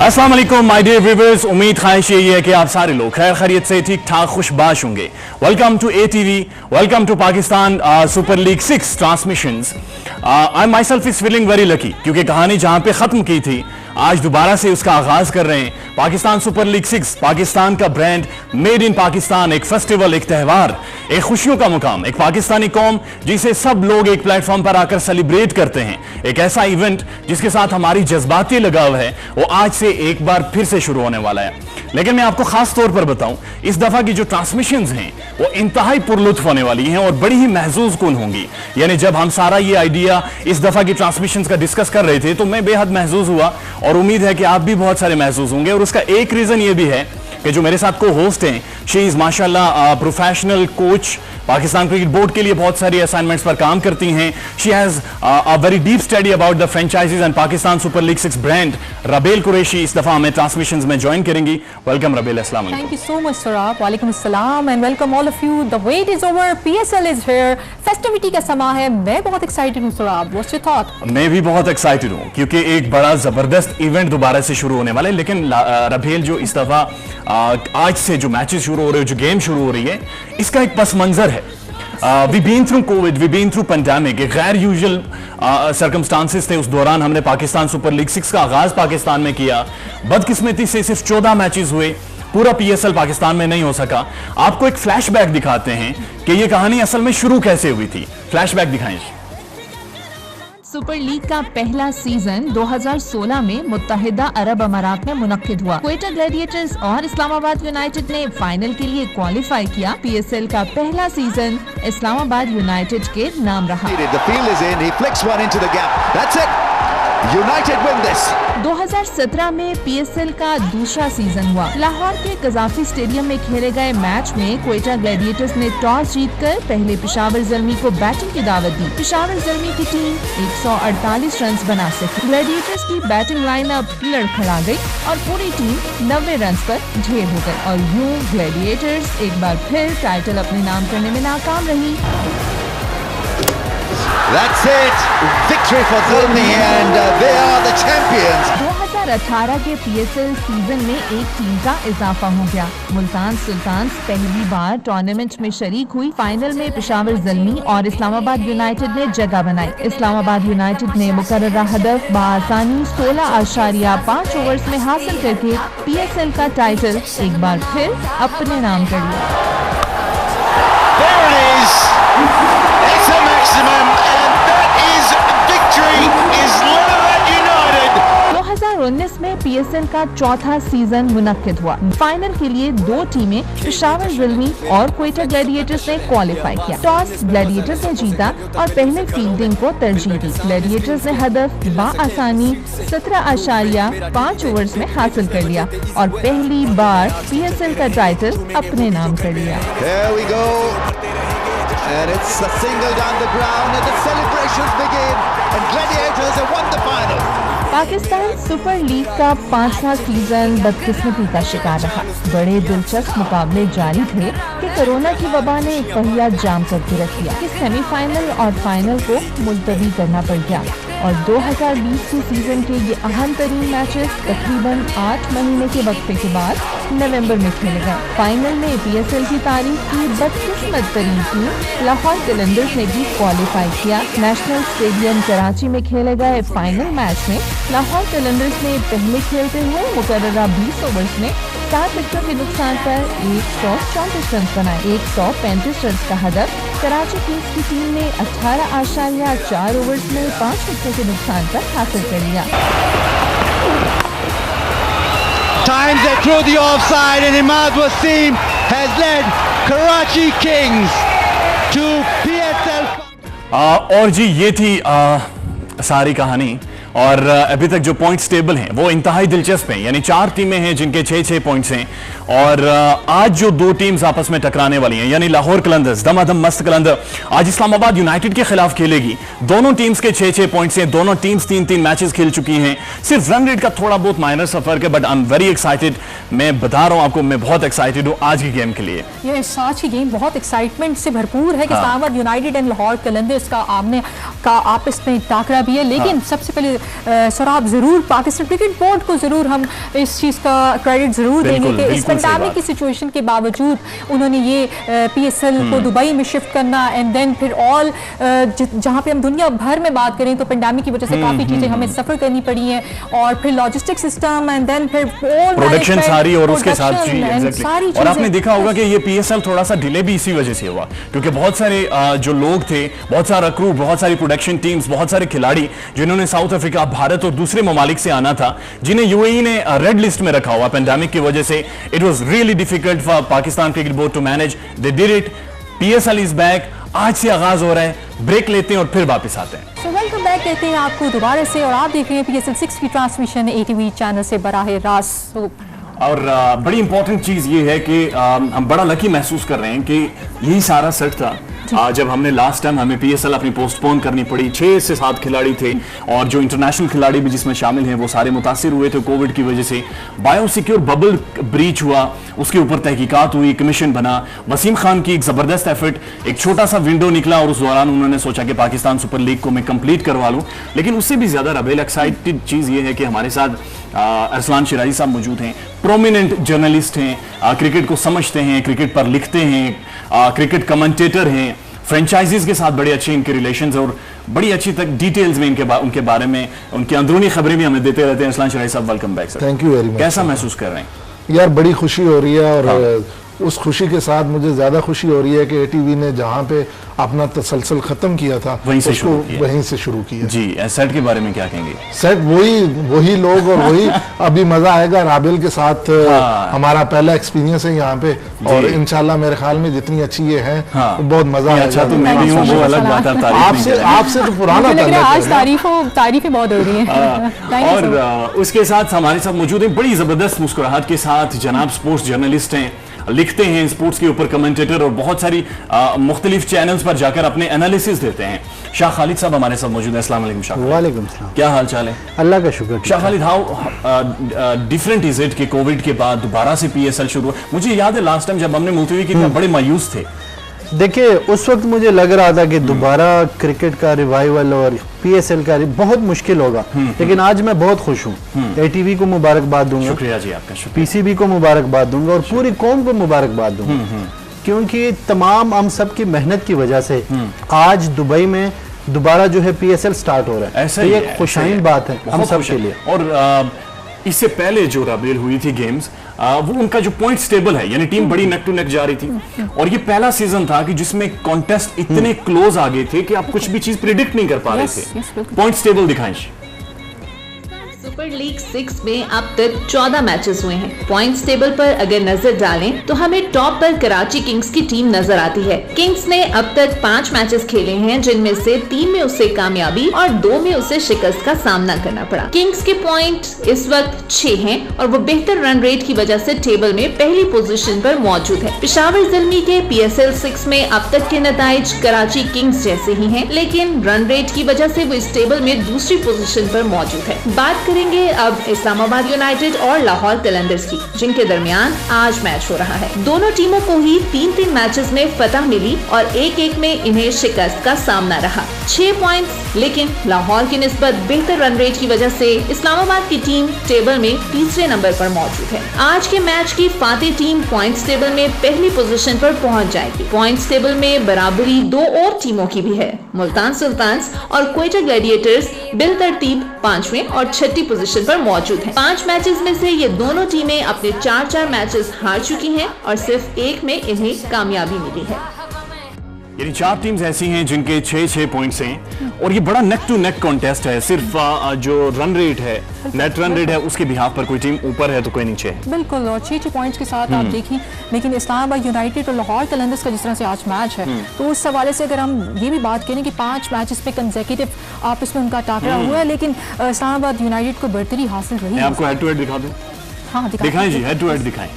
अस्सलाम वालेकुम my dear viewers, उम्मीद ख्वाहिश यही है कि आप सारे लोग खैर खैरियत से ठीक ठाक खुशबाश होंगे। Welcome to ATV, welcome to Pakistan super league 6 transmissions. I myself is feeling very lucky क्योंकि कहानी जहां पे खत्म की थी आज दोबारा से उसका आगाज कर रहे हैं। पाकिस्तान सुपर लीग 6 पाकिस्तान का ब्रांड, मेड इन पाकिस्तान, एक फेस्टिवल, एक त्यौहार, एक खुशियों का मुकाम, एक पाकिस्तानी कौम जिसे सब लोग एक प्लेटफॉर्म पर आकर सेलिब्रेट करते हैं। एक ऐसा इवेंट जिसके साथ हमारी जज्बाती लगाव है वो आज से एक बार फिर से शुरू होने वाला है। लेकिन मैं आपको खास तौर पर बताऊं, इस दफा की जो ट्रांसमिशंस हैं वो इंतहाई पुरलुत्फ होने वाली हैं और बड़ी ही महजूज कुन होंगी। यानी जब हम सारा ये आइडिया इस दफा की ट्रांसमिशंस का डिस्कस कर रहे थे तो मैं बेहद महजूज हुआ और उम्मीद है कि आप भी बहुत सारे महजूज होंगे। और उसका एक रीजन ये भी है कि जो मेरे साथ को होस्ट हैं, शी इज माशाल्लाह professional coach, Pakistan cricket board के लिए बहुत सारी असाइनमेंट्स पर काम करती हैं। She has a very deep study about the franchises and Pakistan super league 6 brand. Rebel Qureshi इस दफा हमें ट्रांसमिशंस में ज्वाइन करेंगी। वेलकम रबेल, अस्सलाम वालेकुम। Thank you so much, Sarab. Walaikum assalam and welcome all of you. The wait is over. PSL is here. Festivity का समा है। मैं बहुत excited हूँ, Sarab. What's your thought? मैं भी बहुत एक्साइटेड हूँ क्योंकि एक बड़ा जबरदस्त इवेंट दोबारा से शुरू होने वाला है। लेकिन रबेल, जो इस दफा आज से जो मैचेस शुरू हो रहे हैं, जो गेम शुरू हो रही है, इसका एक पस मंजर है। We been through COVID, we been through pandemic, एक गैर यूजुअल सर्कमस्टांसेस थे। उस दौरान हमने पाकिस्तान सुपर लीग 6 का आगाज पाकिस्तान में किया। बदकिस्मती से सिर्फ 14 मैचेस हुए, पूरा PSL पाकिस्तान में नहीं हो सका। आपको एक फ्लैशबैक दिखाते हैं कि ये कहानी असल में शुरू कैसे हुई थी। फ्लैशबैक दिखाएं। सुपर लीग का पहला सीजन 2016 में मुत्तहिदा अरब अमारात में मुनक्किद हुआ। क्वेटा ग्लैडिएटर्स और इस्लामाबाद यूनाइटेड ने फाइनल के लिए क्वालिफाई किया। PSL का पहला सीजन इस्लामाबाद यूनाइटेड के नाम रहा। 2017 में PSL का दूसरा सीजन हुआ। लाहौर के कजाफी स्टेडियम में खेले गए मैच में क्वेटा ग्लैडिएटर्स ने टॉस जीतकर पहले पेशावर ज़ल्मी को बैटिंग की दावत दी। पेशावर ज़ल्मी की टीम 148 रन बना सकी। ग्लैडिएटर्स की बैटिंग लाइनअप लड़खड़ा गई और पूरी टीम 90 रन पर ढेर हो गई और यूं ग्लैडिएटर्स एक बार फिर टाइटल अपने नाम करने में नाकाम रही। That's it! Victory for Zulmi and they are the champions. 2018 के PSL सीजन में एक टीम का इजाफा हो गया। मुल्तान सुल्तान्स पहली बार टूर्नामेंट में शरीक हुई। फाइनल में पेशावर ज़ल्मी और इस्लामाबाद यूनाइटेड ने जगह बनाई। इस्लामाबाद यूनाइटेड ने मुकर्ररा हदफ बआसानी 16.5 ओवर्स में हासिल करके PSL का टाइटल एक बार फिर अपने नाम कर लिया। There it is! It's a maximum and that is victory is Liverpool United. 2019 में PSL का चौथा सीजन मुनक्किद हुआ। फाइनल के लिए दो टीमें पेशावर ज़ल्मी और क्वेटा ग्लैडिएटर्स ने क्वालिफाई किया। टॉस ग्लैडिएटर्स ने जीता और पहले फील्डिंग को तरजीह दी। ग्लैडिएटर्स ने हदफ बआसानी 17.5 ओवर्स में हासिल कर लिया और पहली बार PSL का टाइटल अपने नाम कर लिया। There we go. And it's a single down the ground and the celebrations begin and Gladiators have won the final. Pakistan super league का 5वां सीजन बदकिस्मती का शिकार रहा। बड़े दिलचस्प मुकाबले जारी थे कि कोरोना की वबा ने एक पहिया जाम करके रख दिया कि सेमीफाइनल और फाइनल को मुलतवी करना पड़ गया और 2020 के सीजन के ये अहम तरीन मैचेस तकरीबन 8 महीने के वक्फे के बाद नवंबर में खेले गए। फाइनल में PSL की तारीख की बदकिस्मत तरीन टीम लाहौर कलंदर्स ने भी क्वालिफाई किया। नेशनल स्टेडियम कराची में खेले गए फाइनल मैच में लाहौर कलंदर्स ने पहले खेलते हुए मुकर्ररा 20 ओवर्स में 7 विकेटों के नुकसान पर 134 रन बनाए। 135 रन का हदफ कराची किंग्स की टीम ने 18.4 ओवर्स में 5 विकेटों के नुकसान पर हासिल कर लिया। Times they through the offside and Imad Wasim has led Karachi Kings to PSL. और जी ये थी सारी कहानी और अभी तक जो पॉइंट्स टेबल हैं वो इंतहाई दिलचस्प हैं। यानी 4 टीमें हैं जिनके 6-6 पॉइंट्स हैं और आज जो दो टीम्स आपस में टकराने वाली हैं, यानी लाहौर कलंदर्स दमादम मस्त कलंदर आज इस्लामाबाद यूनाइटेड के खिलाफ खेलेगी। दोनों टीम्स के 6-6 पॉइंट्स हैं। दोनों टीम्स 3-3 मैचेस खेल चुकी हैं। सिर्फ रन रेट का थोड़ा बहुत माइनर सा फर्क है, but I am very excited. मैं बता रहा हूँ आपको, मैं बहुत एक्साइटेड हूँ आज की गेम के लिए। ये आज की गेम बहुत एक्साइटमेंट से भरपूर है कि इस्लामाबाद यूनाइटेड एंड लाहौर कलंदर्स का आमने का आपस में टाकरा भी है, लेकिन सबसे पहले सौरभ ज़रूर पाकिस्तान क्रिकेट बोर्ड को ज़रूर हम इस चीज़ का क्रेडिट ज़रूर देंगे कि इस पेंडेमिक की सिचुएशन के बावजूद उन्होंने ये PSL को दुबई में शिफ्ट करना एंड देन फिर ऑल जहाँ पे हम दुनिया भर में बात करें तो पेंडेमिक की वजह से काफ़ी चीज़ें हमें सफ़र करनी पड़ी हैं, और फिर लॉजिस्टिक सिस्टम एंड देन फिर प्रोडक्शन सारी और उसके साथ सारी। और आपने देखा होगा कि ये PSL थोड़ा सा डिले भी इसी वजह से हुआ, क्योंकि बहुत सारे जो लोग थे, बहुत सारा क्रू, बहुत सारी प्रोडक्शन टीम्स, बहुत सारे खिलाड़ी जिन्होंने साउथ अफ्रीका, भारत और दूसरे ममालिक से आना था, जिन्हें UAE ने रेड लिस्ट में रखा हुआ पेंडेमिक की वजह से, it was really difficult for Pakistan cricket board to manage. They did it. PSL is back. आज से आगाज हो रहा है, ब्रेक लेते हैं और फिर वापस आते हैं। So वेलकम बैक कहते हैं आपको दोबारा से, और आप देख रहे हैं PSL 6 की ट्रांसमिशन ATV चैनल से बराह रास्त। और बड़ी इंपॉर्टेंट चीज ये है कि हम बड़ा लकी महसूस कर रहे हैं कि यही सारा सेट था जब हमने लास्ट टाइम हमें PSL अपनी पोस्टपोन करनी पड़ी। 6 से 7 खिलाड़ी थे, और जो इंटरनेशनल खिलाड़ी भी जिसमें शामिल हैं वो सारे मुतासिर हुए थे कोविड की वजह से। बायोसिक्योर बबल ब्रीच हुआ, उसके ऊपर तहकीकात हुई, कमीशन बना। वसीम खान की एक जबरदस्त एफर्ट, एक छोटा सा विंडो निकला और उस दौरान उन्होंने सोचा कि पाकिस्तान सुपर लीग को मैं कंप्लीट करवा लूं। लेकिन उससे भी ज्यादा रबेल एक्साइटेड चीज ये है कि हमारे साथ अरसलान शिराजी साहब मौजूद हैं, प्रोमिनेंट जर्नलिस्ट हैं, क्रिकेट को समझते हैं, क्रिकेट पर लिखते हैं, क्रिकेट कमेंटेटर हैं, फ्रेंचाइजीज के साथ बड़े अच्छे इनके रिलेशंस और बड़ी अच्छी तक डिटेल्स में उनके बारे में उनकी अंदरूनी खबरें भी हमें देते रहते हैं। अरसलान शिराजी साहब, welcome back sir. Thank you very much. कैसा महसूस कर रहे हैं? यार बड़ी खुशी हो रही है, और उस खुशी के साथ मुझे ज्यादा खुशी हो रही है कि ATV ने जहाँ पे अपना तसलसल खत्म किया था वहीं से शुरू किया। जी, सेट के बारे में क्या कहेंगे? सेट वही लोग और वही अभी मजा आएगा। राबिल के साथ हमारा पहला एक्सपीरियंस है यहाँ पे, और इंशाल्लाह मेरे ख्याल में जितनी अच्छी ये है तो बहुत मजा आएगा। अच्छा, तो मैं भी हूँ, वो अलग बात है। आपसे तो पुराना आज तारीफें बहुत हो रही है। और उसके साथ हमारे साथ मौजूद है बड़ी जबरदस्त मुस्कुराहट के साथ जनाब स्पोर्ट्स जर्नलिस्ट हैं, लिखते हैं स्पोर्ट्स के ऊपर, कमेंटेटर, और बहुत सारी मुख्तलिफ चैनल्स पर जाकर अपने एनालिसिस देते हैं। शाह खालिद साहब हमारे साथ मौजूद हैं। अस्सलाम वालेकुम शाह। वालेकुम सलाम। क्या हाल चाल है? अल्लाह का शुक्र। Shah Khalid, how different is it कि कोविड के बाद दोबारा से PSL शुरू हुआ? मुझे याद है लास्ट टाइम जब हमने मुलतवी की थी बड़े मायूस थे। देखिए, उस वक्त मुझे लग रहा था कि दोबारा क्रिकेट का रिवाइवल और PSL का बहुत मुश्किल होगा, लेकिन आज मैं बहुत खुश हूँ। ATV को मुबारकबाद दूंगा, शुक्रिया जी आपका, शुक्रिया। PCB को मुबारकबाद दूंगा और पूरी कौम को मुबारकबाद दूंगा, क्योंकि तमाम हम सब की मेहनत की वजह से आज दुबई में दोबारा जो है PSL स्टार्ट हो रहा है। ऐसा ये एक खुशाइन बात है हम सब के लिए। और इससे पहले जो रबेल हुई थी गेम्स, वो उनका जो पॉइंट्स टेबल है, यानी टीम बड़ी नेक टू नेक जा रही थी, और ये पहला सीजन था कि जिसमें कॉन्टेस्ट इतने क्लोज आ गए थे कि आप कुछ भी चीज प्रिडिक्ट नहीं कर पा रहे थे। पॉइंट्स टेबल दिखाएं। सुपर लीग 6 में अब तक 14 मैचेस हुए हैं। पॉइंट्स टेबल पर अगर नजर डालें तो हमें टॉप पर कराची किंग्स की टीम नजर आती है। किंग्स ने अब तक 5 मैचेस खेले हैं, जिनमें से 3 में उसे कामयाबी और 2 में उसे शिकस्त का सामना करना पड़ा। किंग्स के पॉइंट इस वक्त 6 हैं और वो बेहतर रन रेट की वजह से टेबल में पहली पोजीशन पर मौजूद है। पेशावर ज़ल्मी के PSL 6 में अब तक के नताइज कराची किंग्स जैसे ही हैं, लेकिन रन रेट की वजह से वो इस टेबल में दूसरी पोजीशन पर मौजूद है। बात करेंगे अब इस्लामाबाद यूनाइटेड और लाहौर कलंदर्स की, जिनके दरमियान आज मैच हो रहा है। दोनों टीमों को ही 3-3 मैचेस में फतह मिली और 1-1 में इन्हें शिकस्त का सामना रहा। 6 पॉइंट्स, लेकिन लाहौर की निस्बत बेहतर रन रेट की वजह से इस्लामाबाद की टीम टेबल में तीसरे नंबर पर मौजूद है। आज के मैच की फातेह टीम पॉइंट्स टेबल में पहली पोजीशन पर पहुंच जाएगी। पॉइंट्स टेबल में बराबरी 2 और टीमों की भी है। मुल्तान सुल्तान्स और क्वेटा ग्लैडिएटर्स बिल तरतीब 5वें और 6ठी पोजीशन पर मौजूद हैं। 5 मैचेस में से ये दोनों टीमें अपने 4-4 मैचेस हार चुकी हैं और सिर्फ 1 में इन्हें कामयाबी मिली है। यानी 4 टीम्स ऐसी हैं जिनके 6-6 पॉइंट्स हैं, और ये बड़ा नेक टू नेक कॉन्टेस्ट है। सिर्फ जो रन रेट है, नेट रन रेट है, उसके बिहाफ पर कोई टीम ऊपर है तो कोई नीचे है। बिल्कुल, और 6 पॉइंट्स के साथ आप देखिए, लेकिन इस्लामाबाद यूनाइटेड और लाहौर कलंदर्स का जिस तरह से आज मैच है, तो उस हवाले से अगर हम ये भी बात करें कि 5 मैचेस पे कंसेक्यूटिव आपस में उनका टाकरा हुआ है, लेकिन इस्लामाबाद यूनाइटेड को बढ़तरी हासिल रही है। आपको हेड टू हेड दिखा दूं? हाँ, दिखाएं जी, हेड टू हेड दिखाएं।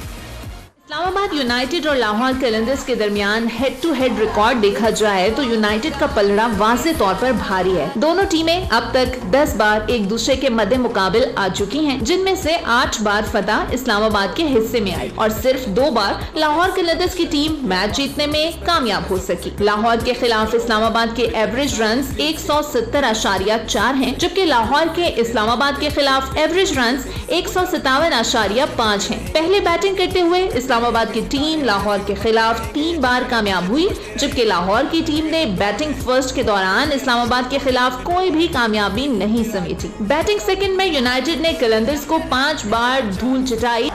इस्लामाबाद यूनाइटेड और लाहौर कलंदर्स के दरमियान हेड टू हेड रिकॉर्ड देखा जाए तो यूनाइटेड का पलड़ा वाज़ेह तौर पर भारी है। दोनों टीमें अब तक 10 बार एक दूसरे के मद्दे मुकाबिल आ चुकी हैं, जिनमें से 8 बार फतह इस्लामाबाद के हिस्से में आई और सिर्फ 2 बार लाहौर कलंदर्स की टीम मैच जीतने में कामयाब हो सकी। लाहौर के खिलाफ इस्लामाबाद के एवरेज रन्स 170.4 हैं, जबकि लाहौर के इस्लामाबाद के खिलाफ एवरेज रन्स 157.5 हैं। पहले बैटिंग करते हुए इस्लामाबाद की टीम लाहौर के खिलाफ 3 बार कामयाब हुई, जबकि लाहौर की टीम ने बैटिंग फर्स्ट के दौरान इस्लामाबाद के खिलाफ कोई भी कामयाबी नहीं समेटी। बैटिंग सेकंड में यूनाइटेड ने कलंदर्स को 5 बार धूल चटाई।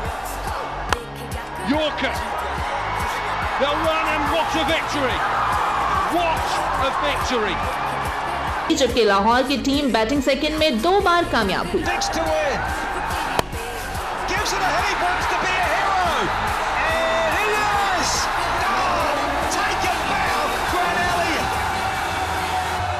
Yorker, they'll run and what a victory! What a victory! जबकि लाहौर की टीम बैटिंग सेकंड में 2 बार कामयाब हुई। Gives it a head, he wants to be a hero, and he is! Oh, take it down, Granelli!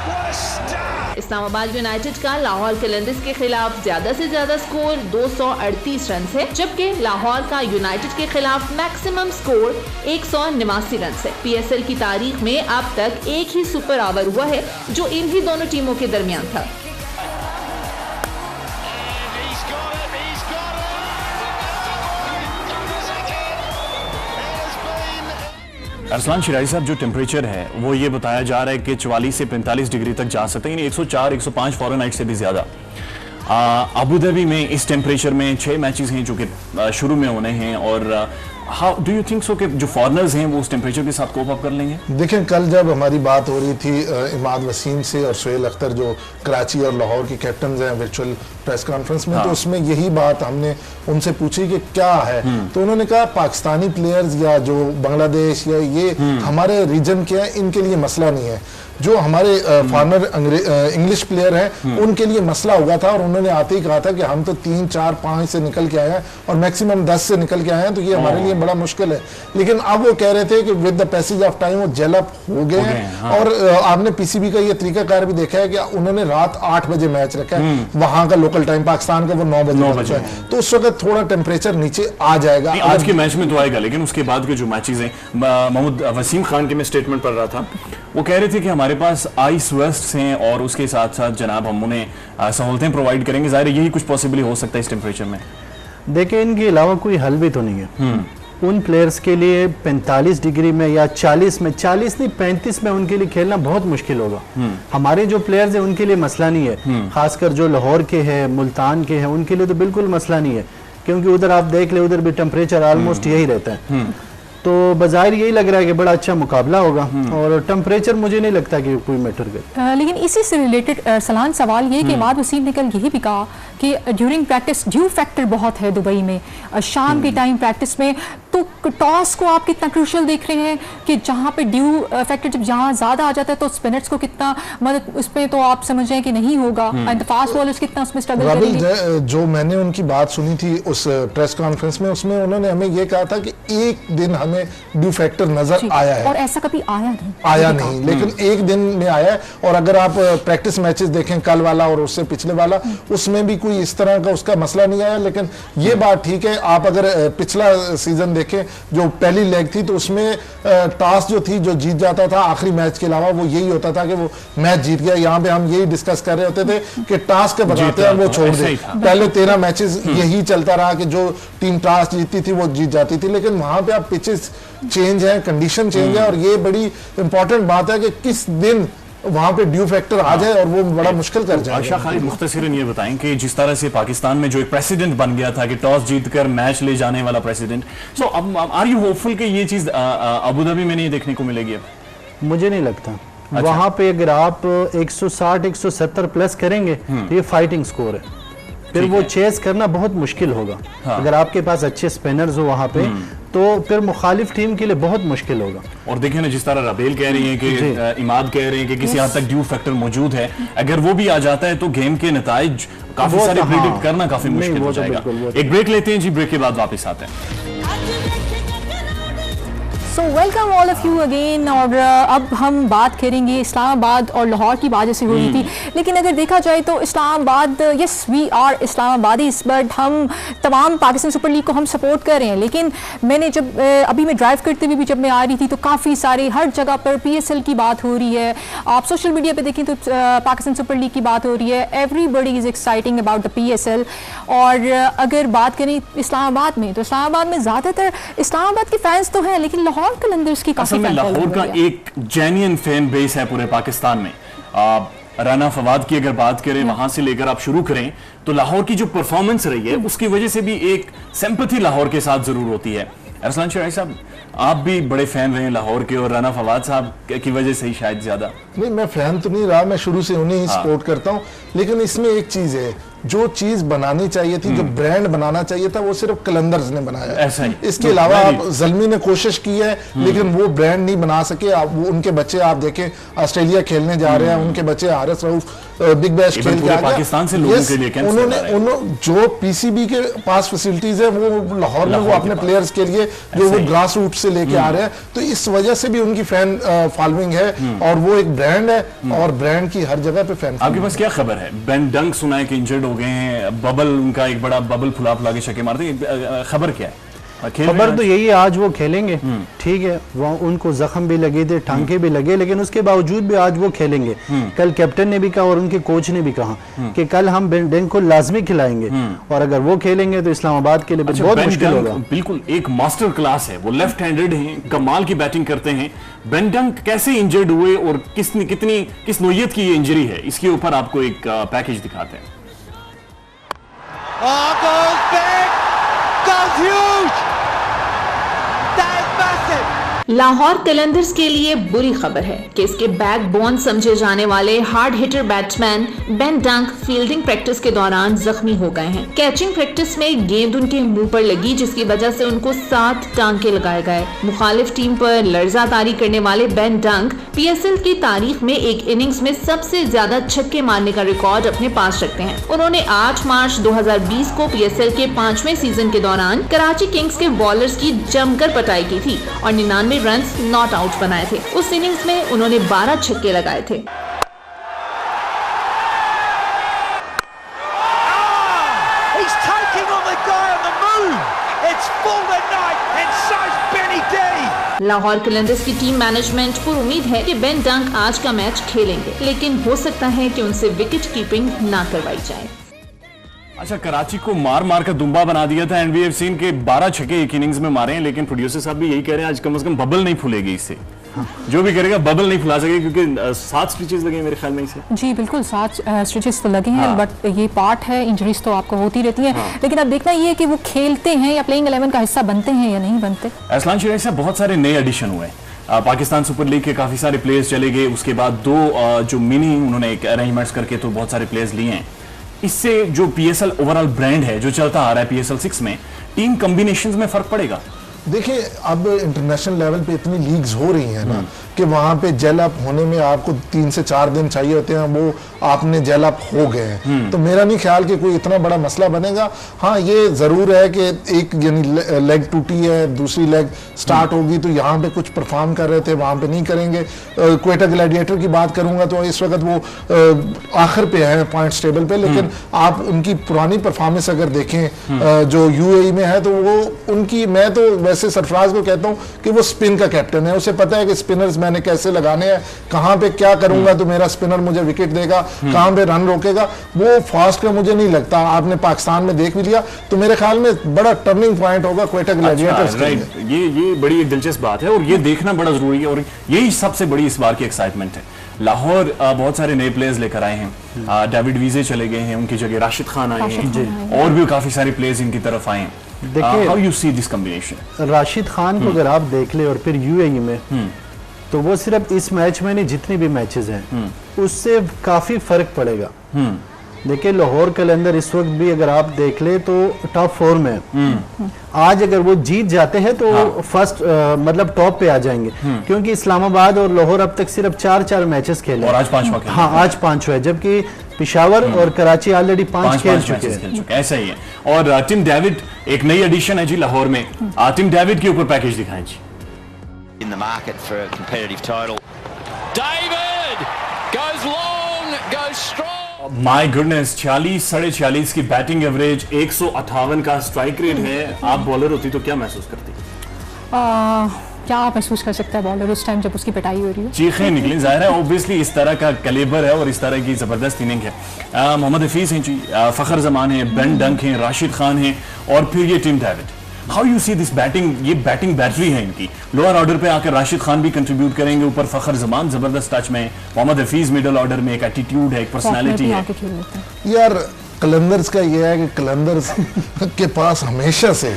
What a start! Islamabad United का लाहौर कलंदर्स के खिलाफ ज्यादा से ज्यादा स्कोर 238 रन है, जबकि लाहौर का यूनाइटेड के खिलाफ मैक्सिमम स्कोर 189 रन है। PSL की तारीख में अब तक एक ही सुपर ओवर हुआ है जो इन्हीं दोनों टीमों के दरमियान था। अरसलान शिराजी साहब, जो टेम्परेचर है वो ये बताया जा रहा है कि 44 से 45 डिग्री तक जा सकते हैं, यानी 104 105 फ़ारेनहाइट से भी ज़्यादा। अबू धाबी में इस टेम्परेचर में 6 मैचेस हैं जो कि शुरू में होने हैं, और how do you think so कि जो फॉरनर्स हैं वो उस टेम्परेचर के साथ कोप अप कर लेंगे? देखें, कल जब हमारी बात हो रही थी इमाद वसीम से और सुहेल अख्तर जो कराची और लाहौर की कैप्टन हैं वर्चुअल प्रेस कॉन्फ्रेंस में, तो उसमें यही बात हमने उनसे पूछी कि क्या है, तो उन्होंने कहा पाकिस्तानी प्लेयर्स या जो बांग्लादेश या ये हमारे रीजन के हैं, इनके लिए मसला नहीं है। जो हमारे फॉरनर इंग्लिश प्लेयर हैं उनके लिए मसला हुआ था, और उन्होंने आते ही कहा था कि हम तो 3 4 5 से निकल के आए हैं और मैक्सिमम 10 से निकल के आए हैं, तो ये हमारे लिए बड़ा मुश्किल है। लेकिन अब वो कह रहे थे कि with the passage of time वो जेल अप हो गए हैं। और आपने पीसीबी का ये तरीकाकार भी देखा है कि उन्होंने रात 8 बजे मैच रखा है, वहां का लोकल टाइम, पाकिस्तान का वो 9 बजे है, तो उस वक्त थोड़ा टेम्परेचर नीचे आ जाएगा। आज के मैच में तो आएगा, लेकिन उसके बाद के जो मैचेस हैं, मोहम्मद वसीम खान के मैं स्टेटमेंट पढ़ रहा था, वो कह रहे थे कि हमारे पास आइस वेस्ट हैं और उसके साथ साथ जनाब हम उन्हें सहूलतें प्रोवाइड करेंगे। ज़ाहिर यही कुछ पॉसिबली हो सकता है इस टेम्परेचर में। देखिए, इनके अलावा कोई हल भी तो नहीं है उन प्लेयर्स के लिए। 45 डिग्री में या 40 में, 40 नहीं 35 में उनके लिए खेलना बहुत मुश्किल होगा। हमारे जो प्लेयर्स हैं उनके लिए मसला नहीं है, खासकर जो लाहौर के हैं, मुल्तान के हैं, उनके लिए तो बिल्कुल मसला नहीं है, क्योंकि उधर आप देख ले, उधर भी टेम्परेचर ऑलमोस्ट यही रहता है। तो बाज़ाहिर यही लग रहा है कि बड़ा अच्छा मुकाबला होगा, और टेम्परेचर मुझे नहीं लगता कि कोई मैटर करे। लेकिन इसी से रिलेटेड सलान सवाल ये कि इमाद वसीम ने कल यही भी कहा कि ड्यूरिंग प्रैक्टिस ड्यू फैक्टर बहुत है दुबई में, शाम के टाइम प्रैक्टिस में, तो टॉस को आप कितना क्रूशल देख रहे हैं कि जहाँ पे ड्यू फैक्टर जब जहाँ ज़्यादा आ जाता है तो स्पिनर्स को कितना मदद उसमें तो आप समझ रहे हैं कि नहीं होगा, एंड फास्ट बॉलर्स कितना उसमें स्ट्रगल करेंगे। जो मैंने उनकी बात सुनी थी उस प्रेस कॉन्फ्रेंस में, उसमें उन्होंने हमें ये कहा था कि एक दिन हमें ड्यू फैक्टर नजर आया है, और ऐसा कभी आया नहीं, लेकिन एक दिन में आया है। और अगर आप प्रैक्टिस मैचेस देखें कल वाला और उससे पिछले वाला, उसमें भी कोई इस तरह का उसका मसला नहीं आया। लेकिन ये बात ठीक है, आप अगर पिछला सीजन देखें जो पहली लेग थी, तो उसमें टॉस जो थी जो जीत जाता था आखिरी मैच के अलावा, वो यही होता था कि वो मैच जीत गया। यहाँ पे हम यही डिस्कस कर रहे होते थे कि टॉस के बताते हैं वो छोड़ दे। पहले 13 मैचेस यही चलता रहा कि जो टीम टॉस जीतती थी वो जीत जाती थी, लेकिन वहां पे आप पिचेस चेंज है, कंडीशन चेंज है, और ये बड़ी इंपॉर्टेंट बात है कि किस दिन वहां पे ड्यू फैक्टर आ जाए, और वो बड़ा मुश्किल कर जाए। आशा खालिद, मुख्तसरन ये बताएं कि जिस तरह से पाकिस्तान में जो एक प्रेसिडेंट बन गया था कि टॉस जीतकर मैच ले जाने वाला प्रेसिडेंट, सो अब आर यू होपफुल कि ये चीज अबू धाबी में नहीं देखने को मिलेगी? अब मुझे नहीं लगता। अच्छा। वहां पे अगर आप 160 170 प्लस करेंगे तो ये फाइटिंग स्कोर है, फिर वो चेस करना बहुत मुश्किल होगा। हाँ। अगर आपके पास अच्छे स्पिनर्स हो वहां पे, तो फिर मुखालिफ टीम के लिए बहुत मुश्किल होगा। और देखिए ना, जिस तरह रबेल कह रही हैं कि इमाद कह रहे हैं कि किसी हद तक ड्यू फैक्टर मौजूद है, अगर वो भी आ जाता है तो गेम के नताइज काफी सारे प्रेडिक्ट करना काफी मुश्किल हो जाएगा। एक ब्रेक लेते हैं जी, ब्रेक के बाद वापस आते हैं। So welcome all of you again. और अब हम बात करेंगे इस्लामाबाद और लाहौर की बात जैसे हो रही थी, लेकिन अगर देखा जाए तो Islamabad, yes we are Islamabadis, but हम तमाम पाकिस्तान सुपर लीग को हम सपोर्ट कर रहे हैं। लेकिन मैंने जब अभी मैं ड्राइव करते हुए भी जब मैं आ रही थी तो काफ़ी सारे हर जगह पर PSL की बात हो रही है। आप सोशल मीडिया पे देखें तो पाकिस्तान सुपर लीग की बात हो रही है। Everybody is exciting about the PSL। और अगर बात करें इस्लामाबाद में, तो इस्लामाबाद में ज़्यादातर इस्लामाबाद के फैंस तो हैं, लेकिन लाहौर कलंदर्स की काफी लाहौर का एक जेन्युइन फैन बेस है पूरे पाकिस्तान में। राना फवाद की अगर बात करें, वहां से लेकर आप शुरू करें तो लाहौर की जो परफॉर्मेंस रही है उसकी वजह से भी एक सिंपैथी लाहौर के साथ जरूर होती है। अरसलान शराई साहब, आप भी बड़े फैन रहे लाहौर के, और राना फवाद साहब की वजह से ही शायद ज्यादा। नहीं, मैं फैन तो नहीं रहा, मैं शुरू से उन्हें ही सपोर्ट करता हूं। लेकिन इसमें एक चीज है, जो चीज बनानी चाहिए थी, जो ब्रांड बनाना चाहिए था, वो सिर्फ कलंदर्स ने बनाया। ऐसा ही। इसके अलावा आप जल्मी ने कोशिश की है, लेकिन वो ब्रांड नहीं बना सके। आप उनके बच्चे आप देखें, ऑस्ट्रेलिया खेलने जा रहे हैं, उनके बच्चे हारिस रऊफ बिग बैश खेल के आ गए पाकिस्तान से लोगों के लिए उन्होंने जो PCB के पास फैसिलिटीज है वो लाहौर में वो अपने प्लेयर्स के लिए जो वो ग्रास रूट से लेके आ रहे हैं, तो इस वजह से भी उनकी फैन फॉलोइंग है और वो एक ब्रांड है, और ब्रांड की हर जगह पे फैन। आपके पास क्या खबर है? बेन डंक सुना है कि इंजर्ड हो गए हैं, बबल उनका एक बड़ा बबल फुला फुला के छक्के मारते हैं, खबर क्या है? खबर तो यही है, आज वो खेलेंगे, ठीक है। वो उनको जख्म भी लगे थे, टांके भी लगे, लेकिन उसके बावजूद भी आज वो खेलेंगे। कल कैप्टन ने भी कहा और उनके कोच ने भी कहा कि कल हम बेन डंक को लाजमी खिलाएंगे, और अगर वो खेलेंगे तो इस्लामाबाद के लिए बहुत मुश्किल होगा। बिल्कुल एक मास्टर क्लास है, वो लेफ्ट हैंडेड हैं, कमाल की बैटिंग करते हैं। बेन डंक कैसे इंजर्ड हुए और किस नोयत की ये इंजरी है, इसके ऊपर आपको एक पैकेज दिखाते हैं। Goes big, goes huge. That is massive. Lahore Qalandars के लिए बुरी खबर है कि इसके बैकबोन समझे जाने वाले हार्ड हिटर बैट्समैन बेन डंक फील्डिंग प्रैक्टिस के दौरान जख्मी हो गए हैं। कैचिंग प्रैक्टिस में गेंद उनके मुंह पर लगी, जिसकी वजह से उनको 7 टांके लगाए गए। मुखालिफ टीम पर लर्जा तारी करने वाले बेन डंक PSL की तारीख में एक इनिंग्स में सबसे ज्यादा छक्के मारने का रिकॉर्ड अपने पास रखते हैं। उन्होंने 8 मार्च 2020 को PSL के 5वें सीजन के दौरान कराची किंग्स के बॉलर्स की जमकर पिटाई की थी और 99 रन्स नॉट आउट बनाए थे। उस इनिंग्स में उन्होंने 12 छक्के लगाए थे। He's taking on the guy on the move. It's full tonight and so's Benny D. Lahore Qalandars की टीम मैनेजमेंट पर उम्मीद है कि बेन डंक आज का मैच खेलेंगे, लेकिन हो सकता है कि उनसे विकेट कीपिंग ना करवाई जाए। अच्छा, कराची को मार मार कर दुम्बा बना दिया था, एंड वी हैव सीन के 12 छक्के एक इनिंग्स में मारे हैं, लेकिन प्रोड्यूसर साहब भी यही कह रहे हैं आज कम से कम बबल नहीं फूलेगी इससे। जो भी करेगा बबल नहीं फुला सके, क्योंकि 7 स्टिचेस लगे हैं मेरे ख्याल में इसे। जी बिल्कुल, 7 स्टिचेस तो लगे हैं, बट ये पार्ट है, इंजरीज तो आपको होती रहती हैं। लेकिन अब देखना ये है कि वो खेलते हैं या प्लेइंग 11 का हिस्सा बनते हैं या नहीं बनते। अरसलान शराई साहब, बहुत सारे नए एडिशन हुए हैं पाकिस्तान सुपर लीग के, काफी सारे प्लेयर्स चले गए, उसके बाद 2 जो मिनी उन्होंने अरेंजमेंट्स करके तो बहुत सारे प्लेयर्स लिए हैं। इससे जो PSL ओवरऑल ब्रांड है जो चलता आ रहा है PSL 6 में, टीम कॉम्बिनेशंस में फर्क पड़ेगा? देखिए, अब इंटरनेशनल लेवल पे इतनी लीग्स हो रही हैं ना कि वहाँ पे जेल अप होने में आपको 3 से 4 दिन चाहिए होते हैं, वो आपने जेल अप हो गए हैं। तो मेरा नहीं ख्याल कि कोई इतना बड़ा मसला बनेगा। हाँ, ये जरूर है कि एक यानी लेग टूटी है, दूसरी लेग स्टार्ट होगी, तो यहाँ पे कुछ परफॉर्म कर रहे थे, वहाँ पे नहीं करेंगे। क्वेटा ग्लैडिएटर की बात करूंगा तो इस वक्त वो आखिर पे है पॉइंट्स टेबल पे, लेकिन आप उनकी पुरानी परफॉर्मेंस अगर देखें जो UAE में है, तो वो उनकी, मैं तो वैसे सरफराज को कहता हूँ कि वो स्पिन का कैप्टन है। उसे पता है कि स्पिनर्स मैंने कैसे लगाने हैं, कहाँ पे क्या करूंगा तो मेरा स्पिनर मुझे विकेट देगा, कहाँ पे रन रोकेगा। वो फास्ट का मुझे नहीं लगता, आपने पाकिस्तान में देख भी लिया, तो मेरे ख्याल में बड़ा टर्निंग पॉइंट होगा क्वेटा ग्लैडिएटर्स के लिए। ये बड़ी एक दिलचस्प बात है और ये देखना बड़ा जरूरी है, और यही सबसे बड़ी इस बार की एक्साइटमेंट है। लाहौर बहुत सारे नए प्लेयर्स लेकर आए हैं, डेविड वीजे चले गए हैं, उनकी जगह राशिद खान आए हैं, और भी काफी सारे प्लेयर्स इनकी तरफ आए हैं। देखिए, how you see this combination? Rashid Khan को अगर आप देख ले और फिर UAE में, तो वो सिर्फ इस मैच में नहीं, जितने भी मैचेस हैं उससे काफी फर्क पड़ेगा। देखिए, लाहौर कलंदर इस वक्त भी अगर आप देख ले तो टॉप 4 में है। आज अगर वो जीत जाते हैं तो फर्स्ट मतलब टॉप पे आ जाएंगे, क्योंकि इस्लामाबाद और लाहौर अब तक सिर्फ 4 मैचेस खेले और आज 5वां खेल। हाँ, आज 5वां है, जबकि पेशावर और कराची ऑलरेडी 5 खेल चुके हैं। ऐसा ही है। और टिम डेविड एक नई एडिशन है जी लाहौर में। टिम डेविड के ऊपर पैकेज दिखाएं जी। in the market for a competitive total. David goes long, goes strong. My goodness, 46-46 की बैटिंग एवरेज, 158 का स्ट्राइक रेट है। आप बॉलर होती तो क्या महसूस करती? क्या महसूस कर सकता है बॉलर उस टाइम जब उसकी पिटाई हो रही है? चीखें निकली, जाहिर है ऑब्वियसली इस तरह का कैलिबर है और इस तरह की जबरदस्त इनिंग है। मोहम्मद हफीज हैं जी, फखर जमान है, बेन डंक हैं, राशिद खान हैं और फिर ये Tim David. How you see this batting? ये बैटिंग बैटरी है इनकी। लोअर ऑर्डर पे आकर राशिद खान भी कंट्रीब्यूट करेंगे, ऊपर फखर जमान जबरदस्त टच में, मोहम्मद हफीज मिडिल ऑर्डर में, एक एटीट्यूड है, एक पर्सनालिटी है। यार कलंदर्स का ये है कि कलंदर्स के पास हमेशा से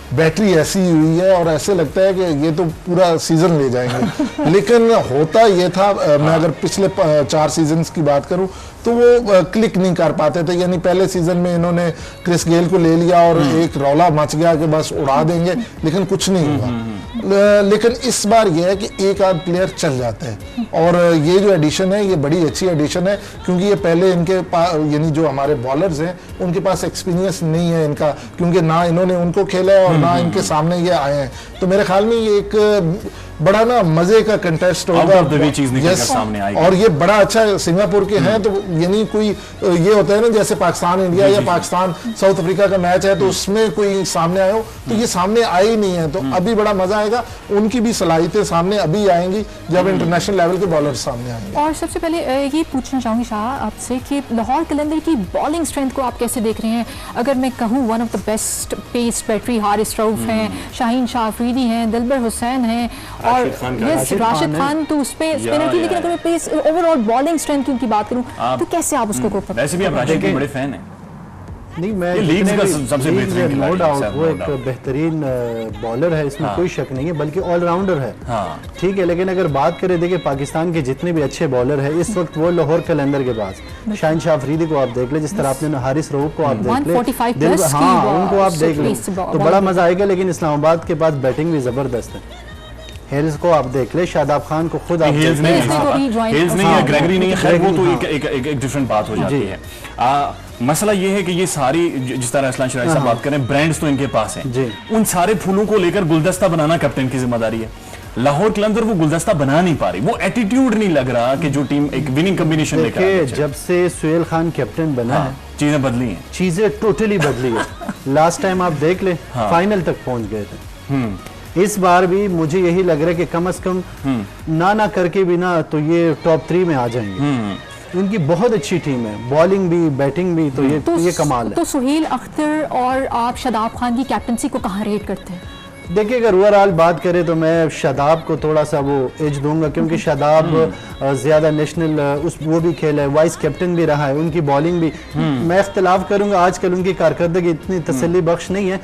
बैटरी ऐसी हुई है और ऐसे लगता है कि ये तो पूरा सीजन ले जाएंगे। लेकिन होता ये था, मैं अगर पिछले 4 सीजन्स की बात करूं तो वो क्लिक नहीं कर पाते थे। यानी पहले सीजन में इन्होंने क्रिस गेल को ले लिया और एक रौला मच गया कि बस उड़ा देंगे, लेकिन कुछ नहीं हुआ। लेकिन इस बार ये है कि एक आध प्लेयर चल जाते हैं और ये जो एडिशन है ये बड़ी अच्छी एडिशन है, क्योंकि ये पहले इनके यानी जो हमारे बॉलर्स हैं उनके पास एक्सपीरियंस नहीं है इनका, क्योंकि ना इन्होंने उनको खेला है और ना इनके सामने ये आए हैं। तो मेरे ख्याल में ये एक बड़ा ना मजे का कंटेस्ट होगा सामने आएगा। और ये बड़ा अच्छा सिंगापुर के हैं, तो यानी कोई ये होता है ना जैसे पाकिस्तान इंडिया या पाकिस्तान साउथ अफ्रीका का मैच है तो उसमें कोई सामने आए हो, तो ये सामने आए ही नहीं है। तो अभी बड़ा मजा आएगा, उनकी भी सलाहियतें सामने अभी आएंगी जब इंटरनेशनल लेवल के बॉलर सामने आएंगे। और सबसे पहले ये पूछना चाहूंगी शाह आपसे कि लाहौर कलंदर की बॉलिंग स्ट्रेंथ को आप कैसे देख रहे हैं? अगर मैं कहूँ one of the best pace battery Haris Rauf हैं, शाहीन शाह अफरीदी हैं, दिलबर हुसैन हैं और राशिद खान तो उस पे स्पिनर की, लेकिन अगर मैं पेस ओवरऑल बॉलिंग स्ट्रेंथ की उनकी बात करूं तो कैसे आप उसको कोप? वैसे भी आप राशिद के बड़े फैन हैं। नहीं, मैं सबसे बेहतरीन नो डाउट वो एक बेहतरीन बॉलर है, इसमें कोई शक नहीं है, बल्कि ऑलराउंडर है। ठीक है, लेकिन अगर बात करें, देखिए पाकिस्तान के जितने भी अच्छे बॉलर हैं इस वक्त वो लाहौर कलंदर के पास, शाहीन शाह अफरीदी को आप देख ले, जिस तरह आपने हारिस रऊफ को आप देख ले, उनको आप देख ले तो बड़ा मजा आएगा। लेकिन इस्लामाबाद के पास बैटिंग भी जबरदस्त है। हेल्स को आप देख ले, शादाब खान को खुद आप हेल्स नहीं है, ग्रेगरी नहीं है, खैर वो तो एक डिफरेंट बात हो जाती है। मसला ये है कि ये सारी जिस तरह असलान शराई साहब बात करें, ब्रांड्स तो इनके पास हैं, उन सारे फूलों को लेकर गुलदस्ता बनाना कैप्टन की जिम्मेदारी है। लाहौर कलंदर वो गुलदस्ता बना नहीं पा रही, वो एटीट्यूड नहीं लग रहा कि जो टीम एक विनिंग कॉम्बिनेशन लेकर आई है। जब से सुहेल खान कैप्टन बना है चीजें बदली हैं, चीजें टोटली बदली है। लास्ट टाइम आप देख ले फाइनल तक पहुंच गए थे, इस बार भी मुझे यही लग रहा है कि कम से कम ना करके भी ना तो ये टॉप 3 में आ जाएंगे। उनकी बहुत अच्छी टीम है, बॉलिंग भी बैटिंग भी, तो ये कमाल है। तो सुहेल अख्तर और आप शादाब खान की कैप्टनसी को कहाँ रेट करते हैं? देखिए, अगर ओवरऑल बात करें तो मैं शादाब को थोड़ा सा वो एज दूंगा, क्योंकि शादाब ज्यादा नेशनल वो भी खेला है, वाइस कैप्टन भी रहा है, उनकी बॉलिंग भी मैं इख्तिलाफ करूंगा। आजकल उनकी कारकर्दगी इतनी तसल्ली बख्श नहीं है,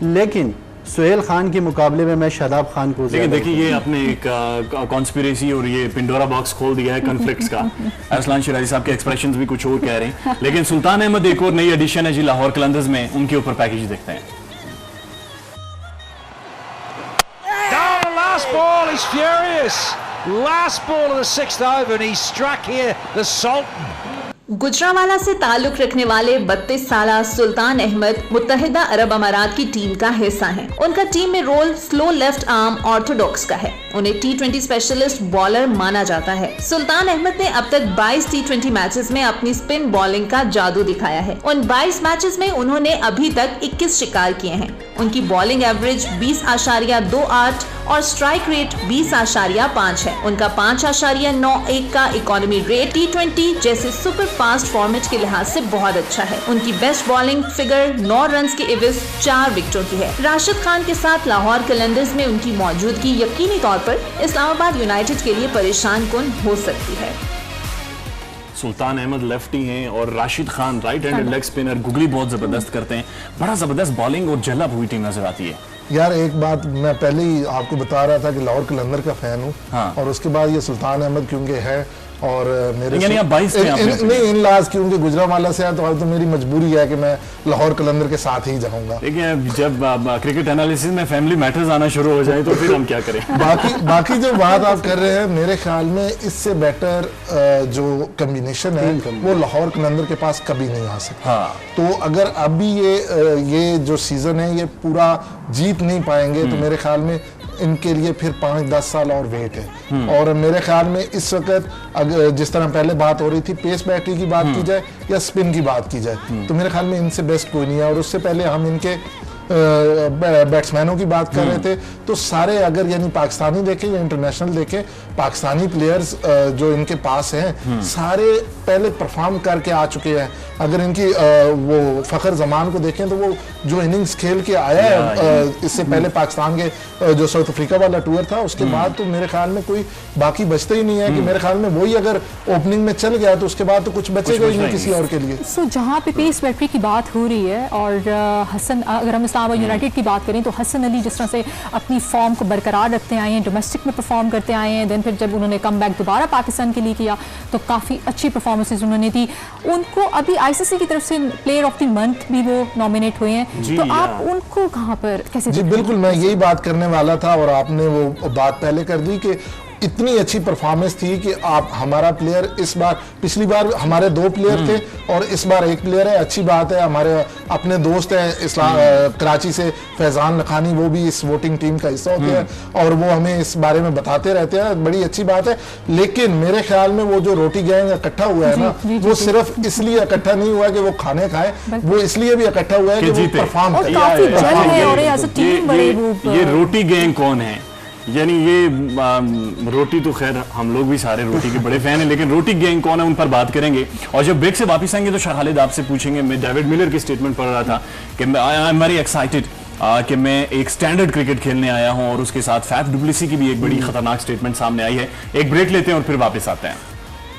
लेकिन सुहेल खान के मुकाबले में मैं शादाब खान को देखिए ये आपने एक कॉन्स्पिरेसी और ये पिंडोरा बॉक्स खोल दिया है कॉन्फ्लिक्ट्स का। अरसलान शिराजी साहब के एक्सप्रेशंस भी कुछ और कह रहे हैं, लेकिन सुल्तान अहमद एक और नई एडिशन है जी लाहौर कलंदर्स में, उनके ऊपर पैकेज देखते हैं। Last ball, he's furious. Last ball of the 6th over and he struck here the Sultan. Gujranwala से ताल्लुक रखने वाले 32 साला सुल्तान अहमद मुत्तहिदा अरब अमारात की टीम का हिस्सा हैं। उनका टीम में role slow left arm orthodox का है। उन्हें T20 स्पेशलिस्ट बॉलर माना जाता है। सुल्तान अहमद ने अब तक 22 T20 मैचेस में अपनी स्पिन बॉलिंग का जादू दिखाया है। उन 22 मैचेस में उन्होंने अभी तक 21 शिकार किए हैं। उनकी बॉलिंग एवरेज 20.28 और स्ट्राइक रेट 20.5 है। उनका 5.91 का इकोनॉमी रेट T20 जैसे सुपर फास्ट फॉर्मेट के लिहाज से बहुत अच्छा है। उनकी बेस्ट बॉलिंग फिगर 9 रन्स के एवज 4 विकेटों की है। राशिद खान के साथ लाहौर कलंदर्स में उनकी मौजूदगी यकीनी तौर पर इस्लामाबाद यूनाइटेड के लिए परेशान कुन हो सकती है। सुल्तान अहमद लेफ्टी हैं और Rashid Khan right handed leg spinner, googly बहुत जबरदस्त करते हैं। बड़ा जबरदस्त बॉलिंग और जल्लब हुई टीम नजर आती है। यार एक बात मैं पहले ही आपको बता रहा था कि लाहौर कलंदर का फैन हूँ, और उसके बाद ये सुल्तान अहमद क्योंकि है और मेरे नहीं इन लाज क्योंकि गुजरावाला से है तो मेरी मजबूरी है कि मैं लाहौर कलंदर के साथ ही जाऊंगा। देखिए जब क्रिकेट एनालिसिस में फैमिली मैटर्स आना शुरू हो जाए तो फिर हम क्या करें। बाकी जो बात आप कर रहे हैं, मेरे ख्याल में इससे बेटर जो कम्बिनेशन है वो लाहौर कलंदर के पास कभी नहीं आ सकता। तो अगर अभी ये जो सीजन है ये पूरा जीत नहीं पाएंगे तो मेरे ख्याल में इनके लिए फिर 5-10 साल और वेट है। और मेरे ख्याल में इस वक्त अगर जिस तरह पहले बात हो रही थी पेस बैटरी की बात की जाए या स्पिन की बात की जाए, तो मेरे ख्याल में इनसे बेस्ट कोई नहीं है। और उससे पहले हम इनके बैट्समैनों की बात कर रहे थे, तो सारे अगर यानी पाकिस्तानी देखें या इंटरनेशनल देखें, पाकिस्तानी प्लेयर्स जो इनके पास हैं सारे पहले परफॉर्म करके आ चुके हैं। अगर इनकी वो फखर जमान को देखें तो वो जो इनिंग्स खेल के आया है इससे पहले पाकिस्तान के जो साउथ अफ्रीका वाला टूर था उसके बाद, तो मेरे ख्याल में कोई बाकी बचते ही नहीं है कि मेरे ख्याल में वही अगर ओपनिंग में चल गया तो उसके बाद तो कुछ बचेगा ही नहीं किसी और के लिए। सो जहाँ पे पेस बैटरी की बात हो रही है और हसन, अगर हम इस्लामाबाद यूनाइटेड की बात करें तो हसन अली जिस तरह से अपनी फॉर्म को बरकरार रखते आए हैं, डोमेस्टिक में परफॉर्म करते आए हैं, देन फिर जब उन्होंने कम बैक दोबारा पाकिस्तान के लिए किया तो काफ़ी अच्छी परफॉर्मेंसेज उन्होंने दी। उनको अभी आईसीसी की तरफ से प्लेयर ऑफ द मंथ भी वो नॉमिनेट हुए हैं, तो आप उनको कहाँ पर कैसे? जी बिल्कुल, मैं यही बात करने वाला था और आपने वो बात पहले कर दी कि इतनी अच्छी परफॉर्मेंस थी कि आप हमारा प्लेयर इस बार, पिछली बार हमारे 2 प्लेयर थे और इस बार 1 प्लेयर है। अच्छी बात है, हमारे अपने दोस्त हैं कराची से फैजान लखानी, वो भी इस वोटिंग टीम का हिस्सा होते हैं और वो हमें इस बारे में बताते रहते हैं, बड़ी अच्छी बात है। लेकिन मेरे ख्याल में वो जो रोटी गैंग इकट्ठा हुआ है ना, वो सिर्फ इसलिए इकट्ठा नहीं हुआ कि वो खाने खाए, वो इसलिए भी इकट्ठा हुआ है कि वो परफॉर्म करे। ये रोटी गैंग कौन है? यानी ये रोटी तो खैर हम लोग भी सारे रोटी के बड़े फैन हैं, लेकिन रोटी गैंग कौन है उन पर बात करेंगे। और जब ब्रेक से वापस आएंगे तो शाह खालिद आपसे पूछेंगे। मैं डेविड मिलर की स्टेटमेंट पढ़ रहा था कि आई एम वेरी एक्साइटेड कि मैं एक स्टैंडर्ड क्रिकेट खेलने आया हूं, और उसके साथ फैफ डुप्लेसी की भी एक बड़ी खतरनाक स्टेटमेंट सामने आई है। एक ब्रेक लेते हैं और फिर वापस आते हैं।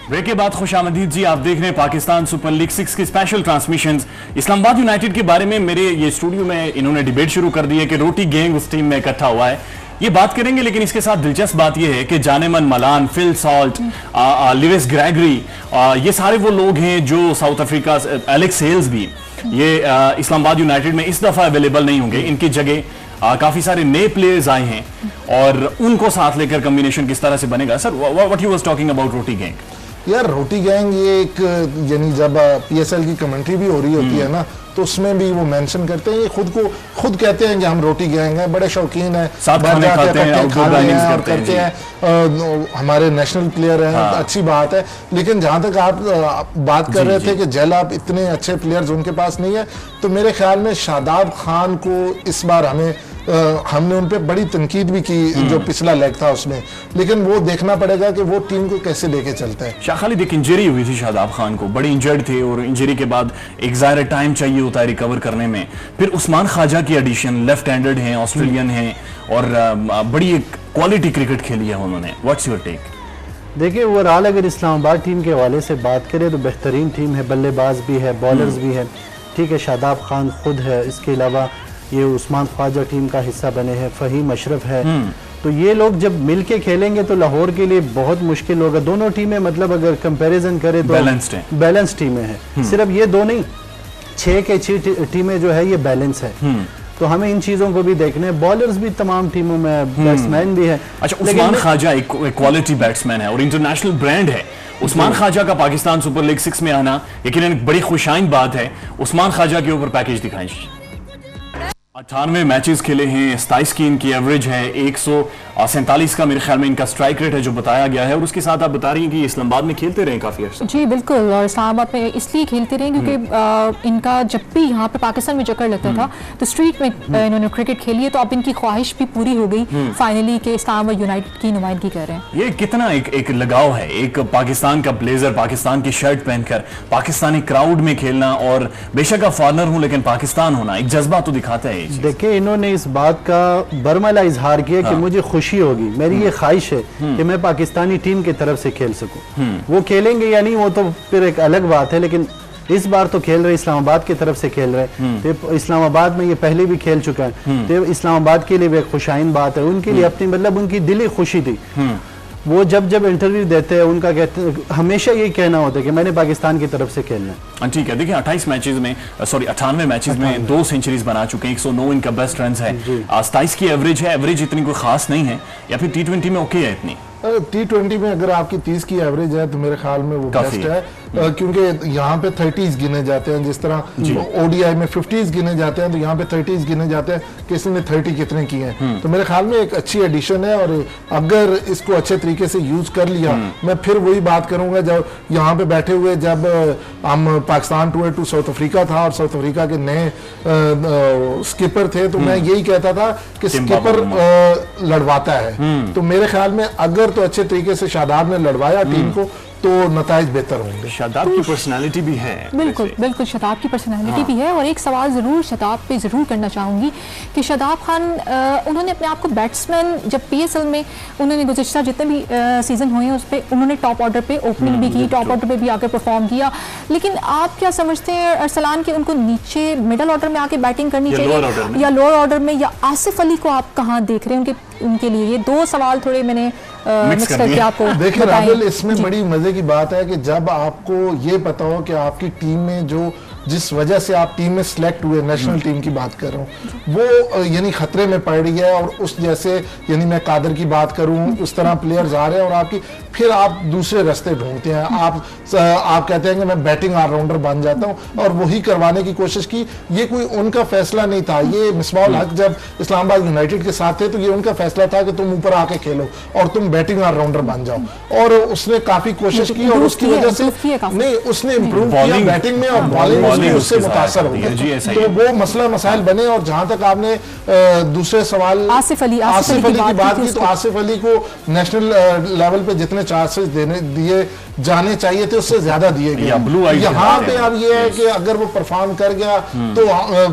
ब्रेक के बाद खुशामदीद जी, आप देख रहे हैं पाकिस्तान सुपर लीग 6 की स्पेशल ट्रांसमिशंस। इस्लामाबाद यूनाइटेड के बारे में मेरे ये स्टूडियो में इन्होंने डिबेट शुरू कर दी है कि रोटी गैंग उस टीम में इकट्ठा हुआ है, ये बात करेंगे। लेकिन इसके साथ दिलचस्प बात यह है कि Jaaneman Malan, Phil Salt, Lewis Gregory, ये सारे वो लोग हैं जो साउथ अफ्रीका, एलेक्स हेल्स भी, ये इस्लामाबाद यूनाइटेड में इस दफा अवेलेबल नहीं होंगे। इनकी जगह काफी सारे नए प्लेयर्स आए हैं और उनको साथ लेकर कॉम्बिनेशन किस तरह से बनेगा? Sir, what you was talking about roti gang? यार रोटी गैंग ये एक, यानी जब पीएसएल की कमेंट्री भी हो रही होती है ना, तो उसमें भी वो मेंशन करते हैं, ये खुद कहते हैं कि हम रोटी गैंग हैं, बड़े शौकीन हैं, करते हैं, हमारे नेशनल प्लेयर हैं। अच्छी बात है, लेकिन जहां तक आप बात कर रहे थे कि जेल आप इतने अच्छे प्लेयर्स उनके पास नहीं है, तो मेरे ख्याल में शादाब खान को इस बार हमने उन पे बड़ी तनकीद भी की जो पिछला लेग था उसमें, लेकिन वो देखना पड़ेगा कि वो टीम को कैसे लेके चलते हैं। शाह खालिद, एक इंजरी हुई थी शादाब खान को, बड़ी इंजर्ड थे और इंजरी के बाद एक ज़ाहिर टाइम चाहिए होता है रिकवर करने में। फिर उस्मान ख्वाजा की एडिशन, लेफ्ट हैंडेड हैं, ऑस्ट्रेलियन हैं और बड़ी एक क्वालिटी क्रिकेट खेली है उन्होंने। What's your take? देखिए, ओवरऑल अगर इस्लामाबाद टीम के हवाले से बात करें तो बेहतरीन टीम है, बल्लेबाज भी है, बॉलर्स भी है, ठीक है, शादाब खान खुद है, इसके अलावा ये उस्मान ख्वाजा टीम का हिस्सा बने हैं, फ़हीम अशरफ है। तो ये लोग जब मिलके खेलेंगे तो लाहौर के लिए बहुत मुश्किल होगा। दोनों टीमें मतलब अगर कंपैरिजन करें तो बैलेंस टीमें हैं, सिर्फ ये दो नहीं, 6 के 6 टीमें जो है ये बैलेंस है। तो हमें इन चीजों को भी देखने, बॉलर्स भी तमाम टीमों में, बैट्समैन भी है। अच्छा, उस्मान ख्वाजा एक क्वालिटी बैट्समैन है और इंटरनेशनल ब्रांड है। उस्मान ख्वाजा का पाकिस्तान सुपर लीग 6 में आना यकीनन एक बड़ी खुशाइन बात है। उस्मान ख्वाजा के ऊपर पैकेज दिखाएं। 98 मैचेस खेले हैं, 27 की इनकी एवरेज है, 147 का मेरे ख्याल में इनका स्ट्राइक रेट है जो बताया गया है। और उसके साथ आप बता रही हैं कि इस्लामाबाद में खेलते रहे काफी अर्सा। जी बिल्कुल, और इस्लामाबाद में इसलिए खेलते रहे क्योंकि इनका जब भी यहाँ पे पाकिस्तान में चक्कर लगता था तो स्ट्रीट में इन्होंने क्रिकेट खेली है, तो अब इनकी ख्वाहिश भी पूरी हो गई फाइनली कि इस्लामाबाद यूनाइटेड की नुमाइंदगी कर रहे हैं। ये कितना एक लगाव है, एक पाकिस्तान का ब्लेजर, पाकिस्तान की शर्ट पहनकर पाकिस्तानी क्राउड में खेलना, और बेशक आप फॉरनर हूं लेकिन पाकिस्तान होना एक जज्बा तो दिखाता है। देखिए, इन्होंने इस बात का बरमला इजहार किया कि मुझे खुशी होगी, मेरी ये ख्वाहिश है कि मैं पाकिस्तानी टीम की तरफ से खेल सकूं। वो खेलेंगे या नहीं वो तो फिर एक अलग बात है, लेकिन इस बार तो खेल रहे, इस्लामाबाद की तरफ से खेल रहे। तो इस्लामाबाद में ये पहले भी खेल चुका है, तो इस्लामाबाद के लिए भी एक खुशाइन बात है, उनके लिए अपनी मतलब उनकी दिली खुशी थी। वो जब इंटरव्यू देते हैं उनका कहते हमेशा यही कहना होता है कि मैंने पाकिस्तान की तरफ से खेलना है। ठीक है, देखिए 28 मैचेस में 98 मैचेस में 2 सेंचुरीज बना चुके हैं, 109 इनका बेस्ट रन है, 27 की एवरेज है। एवरेज इतनी कोई खास नहीं है, या फिर T20 में ओके है इतनी? T20 में अगर आपकी 30 की एवरेज है तो मेरे ख्याल में वो बेस्ट है। क्योंकि यहाँ पे 30s गिने जाते हैं, जिस तरह ओडीआई में 50s गिने जाते हैं, तो यहाँ पे 30s गिने जाते हैं कि इसने 30 कितने किए हैं। तो मेरे ख्याल में एक अच्छी एडिशन है, और अगर इसको अच्छे तरीके से यूज कर लिया, मैं फिर वही बात करूंगा, जब यहाँ पे बैठे हुए जब हम Pakistan tour to South Africa था और साउथ अफ्रीका के नए स्किपर थे, तो मैं यही कहता था कि स्किपर लड़वाता है। तो मेरे ख्याल में अगर तो अच्छे तरीके से शादाब ने लड़वाया टीम को, तो नताइज बेहतर होंगे। शादाब की पर्सनालिटी भी है। बिल्कुल बिल्कुल, शादाब की पर्सनालिटी भी है। और एक सवाल ज़रूर शादाब पे ज़रूर करना चाहूँगी कि शादाब खान उन्होंने अपने आप को बैट्समैन, जब पीएसएल में उन्होंने गुज़िश्ता जितने भी सीज़न हुए हैं उस पर उन्होंने टॉप ऑर्डर पे ओपनिंग भी की, टॉप ऑर्डर पे भी आकर परफॉर्म किया, लेकिन आप क्या समझते हैं अरसलान कि उनको नीचे मिडल ऑर्डर में आके बैटिंग करनी चाहिए या लोअर ऑर्डर में, या आसिफ अली को आप कहाँ देख रहे हैं उनके लिए? ये दो सवाल थोड़े मैंने मिक्स करके आपको देखिए राहुल, इसमें बड़ी मजे की बात है कि जब आपको ये पता हो कि आपकी टीम में जो जिस वजह से आप टीम में सिलेक्ट हुए, नेशनल टीम की बात कर रहा हूँ, वो यानी खतरे में पड़ रही है, और उस जैसे यानी मैं कादर की बात करूँ, उस तरह प्लेयर्स आ रहे हैं और आपकी फिर आप दूसरे रास्ते ढूंढते हैं। आप कहते हैं कि मैं बैटिंग ऑलराउंडर बन जाता हूँ और वही करवाने की कोशिश की। ये कोई उनका फैसला नहीं था। ये मिसबाहुल हक जब इस्लामाबाद यूनाइटेड के साथ थे तो ये उनका फैसला था कि तुम ऊपर आके खेलो और तुम बैटिंग ऑलराउंडर बन जाओ, और उसने काफी कोशिश की और उसकी वजह से नहीं, उसने इम्प्रूव किया बैटिंग में और बॉलिंग उससे मुतासर हो गया। तो वो मसला मसाइल बने। और जहां तक आपने दूसरे सवाल आसिफ अली की बात की, तो आसिफ अली को नेशनल लेवल पे जितने चांसेस दिए जाने चाहिए थे उससे ज्यादा दिए गए। यहाँ पे अब ये है कि अगर वो परफॉर्म कर गया तो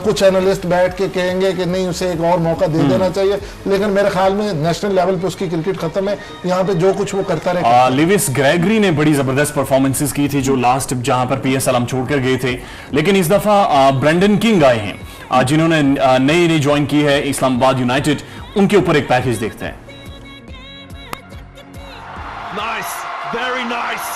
कुछ एनालिस्ट बैठ के कहेंगे कि नहीं, उसे एक और मौका दे देना चाहिए, लेकिन मेरे ख्याल में नेशनल लेवल पे उसकी क्रिकेट खत्म है। यहाँ पे जो कुछ वो करता रहे। लिविस ग्रेगरी ने बड़ी जबरदस्त परफॉर्मेंसेस की थी जो लास्ट जहां पर पीएसएल हम छोड़कर गए थे, लेकिन इस दफा ब्रेंडन किंग आए हैं जिन्होंने नई ज्वाइन की है इस्लामाबाद यूनाइटेड। उनके ऊपर एक पैकेज देखते हैं। Nice, very nice.